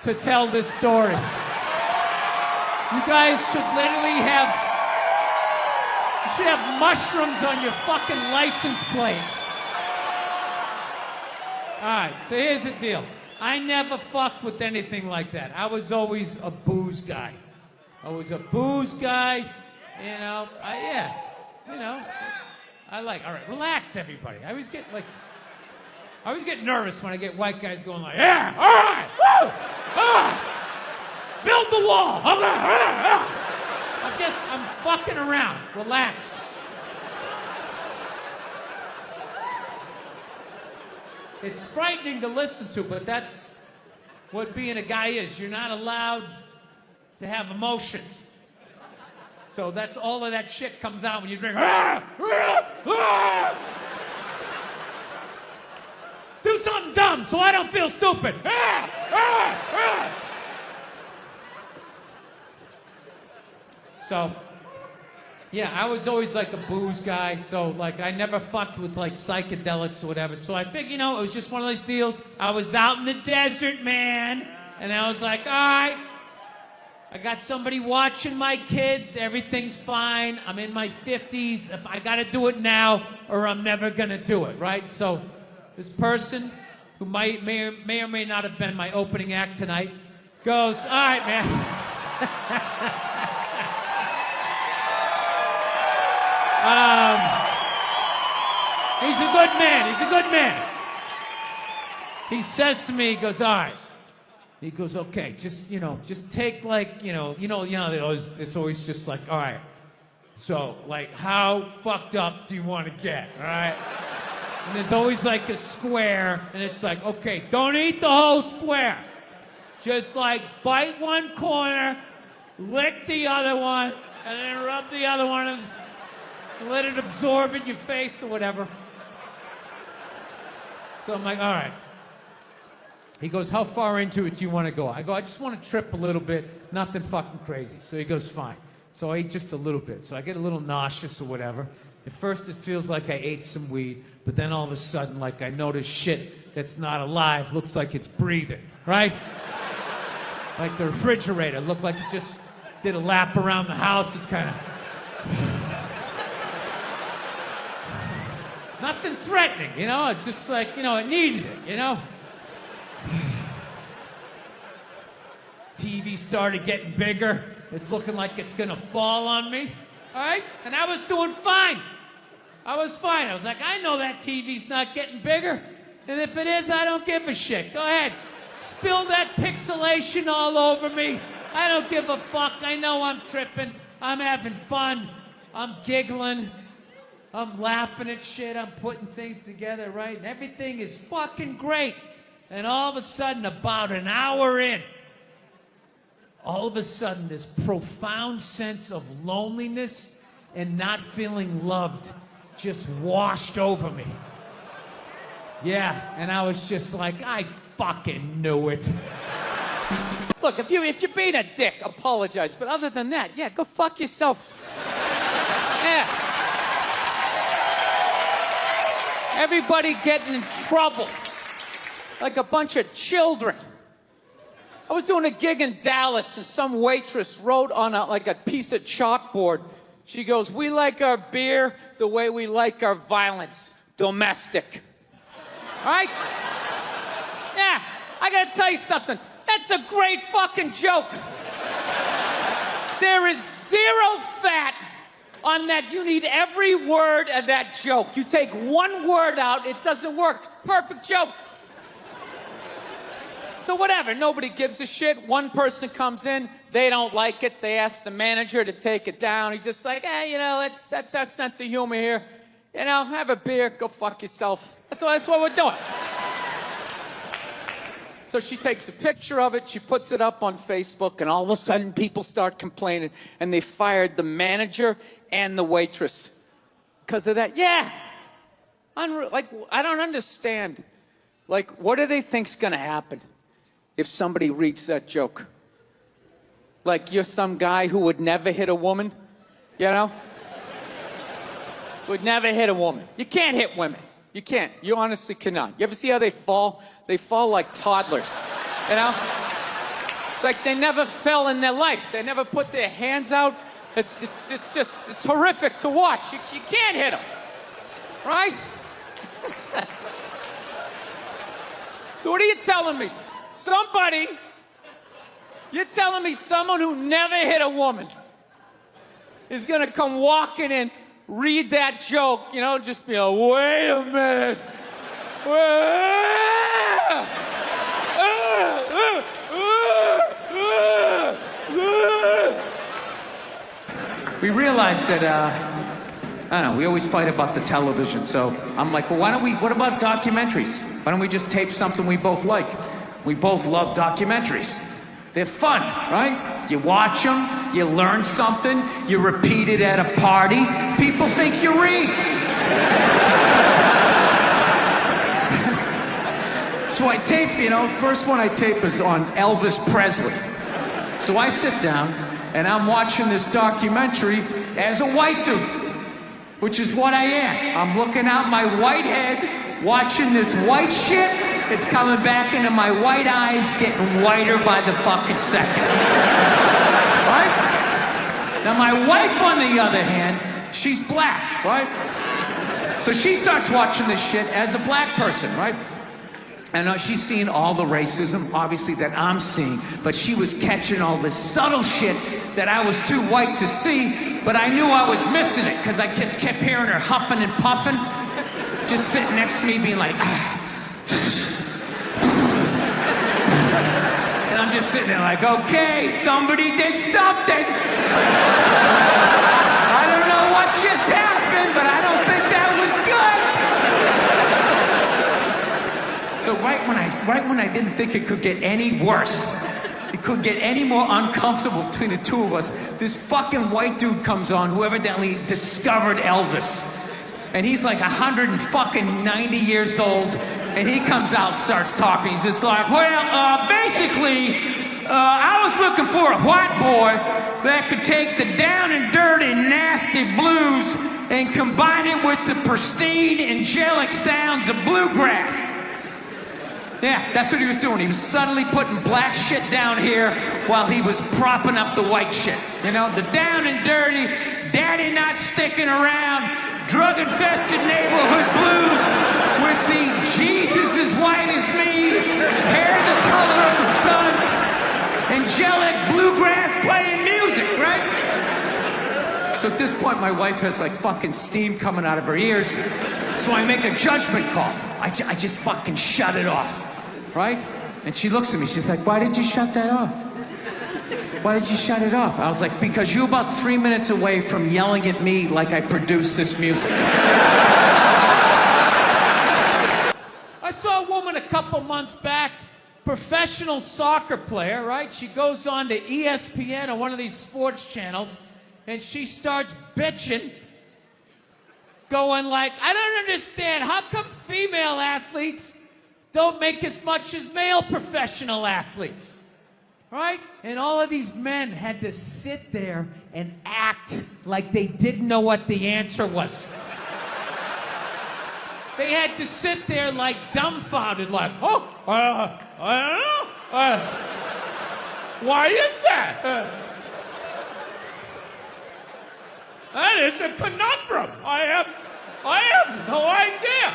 to tell this story. You guys should literally you should have mushrooms on your fucking license plate. All right, so here's the deal. I never fucked with anything like that. I was always a booze guy. I was a booze guy, you know. All right, relax, everybody. I always get nervous when I get white guys going like, yeah, all right, woo, build the wall. I'm fucking around. Relax. It's frightening to listen to, but that's what being a guy is. You're not allowed to have emotions. So that's all of that shit comes out when you drink. Do something dumb so I don't feel stupid. So, yeah, I was always like a booze guy, so like I never fucked with like psychedelics or whatever. So I think, it was just one of those deals. I was out in the desert, man, and I was like, all right, I got somebody watching my kids, everything's fine. I'm in my 50s. If I gotta do it now or I'm never gonna do it, right? So this person, who may or may not have been my opening act tonight, goes, all right, man. He's a good man. He says to me, he goes, all right. He goes, okay, just take like, it's always just like, all right. So, like, how fucked up do you want to get, all right? And there's always like a square, and it's like, okay, don't eat the whole square. Just like bite one corner, lick the other one, and then rub the other one and let it absorb in your face or whatever. So I'm like, all right. He goes, how far into it do you want to go? I go, I just want to trip a little bit, nothing fucking crazy. So he goes, fine. So I ate just a little bit. So I get a little nauseous or whatever. At first it feels like I ate some weed, but then all of a sudden, like I notice shit that's not alive looks like it's breathing, right? Like the refrigerator looked like it just did a lap around the house. It's kind of... Nothing threatening, It's just like, it needed it, TV started getting bigger. It's looking like it's gonna fall on me, all right? And I was doing fine. I was fine. I was like, I know that TV's not getting bigger. And if it is, I don't give a shit. Go ahead. Spill that pixelation all over me. I don't give a fuck. I know I'm tripping. I'm having fun. I'm giggling. I'm laughing at shit. I'm putting things together, right? And everything is fucking great. And all of a sudden, about an hour in, all of a sudden, this profound sense of loneliness and not feeling loved just washed over me. Yeah, and I was just like, I fucking knew it. Look, if you're being a dick, apologize. But other than that, yeah, go fuck yourself. Yeah. Everybody getting in trouble. Like a bunch of children. I was doing a gig in Dallas, and some waitress wrote on a piece of chalkboard. She goes, we like our beer the way we like our violence. Domestic. All right? Yeah, I gotta tell you something. That's a great fucking joke. There is zero fat on that. You need every word of that joke. You take one word out, it doesn't work. It's a perfect joke. So whatever, nobody gives a shit. One person comes in, they don't like it. They ask the manager to take it down. He's just like, hey, that's our sense of humor here. Have a beer, go fuck yourself. That's what we're doing. So she takes a picture of it, she puts it up on Facebook, and all of a sudden people start complaining, and they fired the manager and the waitress because of that. Yeah. Like, I don't understand. Like, what do they think's gonna happen if somebody reads that joke? Like you're some guy who would never hit a woman, you know? Would never hit a woman. You can't hit women. You can't. You honestly cannot. You ever see how they fall? They fall like toddlers, you know? It's like they never fell in their life. They never put their hands out. It's horrific to watch. You can't hit them, right? So what are you telling me? You're telling me someone who never hit a woman is gonna come walking in, read that joke, you know, just be like, wait a minute. We realized that, I don't know, we always fight about the television, so I'm like, well, what about documentaries? Why don't we just tape something we both like? We both love documentaries. They're fun, right? You watch them, you learn something, you repeat it at a party, people think you read. So I tape, you know, first one I tape is on Elvis Presley. So I sit down and I'm watching this documentary as a white dude, which is what I am. I'm looking out my white head, watching this white shit. It's coming back into my white eyes, getting whiter by the fucking second. Right? Now my wife, on the other hand, she's black, right? So she starts watching this shit as a black person, right? And she's seeing all the racism, obviously, that I'm seeing, but she was catching all this subtle shit that I was too white to see, but I knew I was missing it, because I just kept hearing her huffing and puffing, just sitting next to me being like, and I'm just sitting there like, okay, somebody did something. I don't know what just happened, but I don't think that was good. So right when I didn't think it could get any worse, it could get any more uncomfortable between the two of us, this fucking white dude comes on who evidently discovered Elvis. And he's like 190 years old, and he comes out, starts talking. He's just like, well, basically, I was looking for a white boy that could take the down and dirty, nasty blues and combine it with the pristine, angelic sounds of bluegrass. Yeah, that's what he was doing. He was subtly putting black shit down here while he was propping up the white shit. You know, the down and dirty, daddy not sticking around, drug-infested neighborhood blues with the Jesus as white as me, hair the color of the sun, angelic bluegrass playing music, right? So at this point, my wife has like fucking steam coming out of her ears. So I make a judgment call. I just fucking shut it off, right? And she looks at me, she's like, why did you shut that off? Why did you shut it off? I was like, because you're about 3 minutes away from yelling at me like I produced this music. I saw a woman a couple months back, professional soccer player, right? She goes on to ESPN or one of these sports channels, and she starts bitching, going like, I don't understand, how come female athletes don't make as much as male professional athletes? Right? And all of these men had to sit there and act like they didn't know what the answer was. They had to sit there like dumbfounded, like, oh, I don't know. Why is that? That is a conundrum. I have no idea.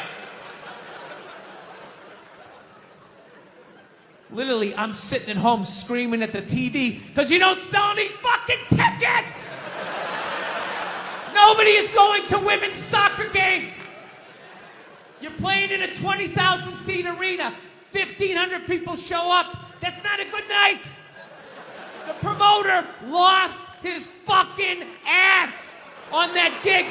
Literally, I'm sitting at home screaming at the TV because you don't sell any fucking tickets! Nobody is going to women's soccer games. You're playing in a 20,000 seat arena. 1,500 people show up. That's not a good night. The promoter lost his fucking ass on that gig.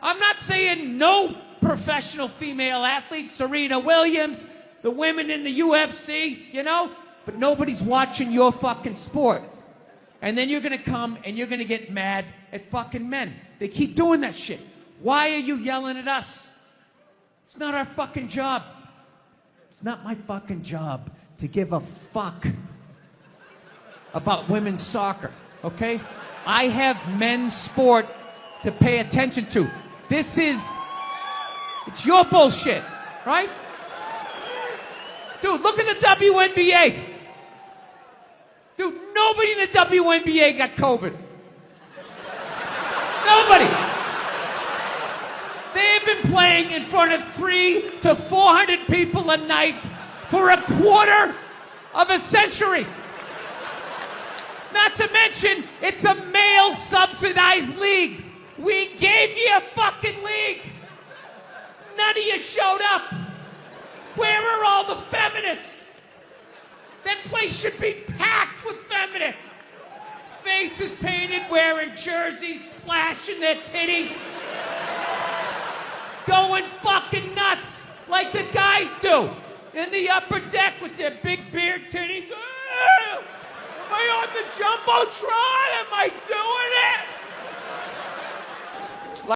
I'm not saying no professional female athletes, Serena Williams, the women in the UFC, you know? But nobody's watching your fucking sport. And then you're gonna come and you're gonna get mad at fucking men. They keep doing that shit. Why are you yelling at us? It's not our fucking job. It's not my fucking job to give a fuck about women's soccer, okay? I have men's sport to pay attention to. It's your bullshit, right? Dude, look at the WNBA. Dude, nobody in the WNBA got COVID. Nobody. They've been playing in front of 300 to 400 people a night for a quarter of a century. Not to mention, it's a male-subsidized league. We gave you a fucking league. None of you showed up. Where are all the feminists? That place should be packed with feminists. Faces painted, wearing jerseys, flashing their titties. Going fucking nuts like the guys do in the upper deck with their big beard titties. Am I on the Jumbotron? Am I doing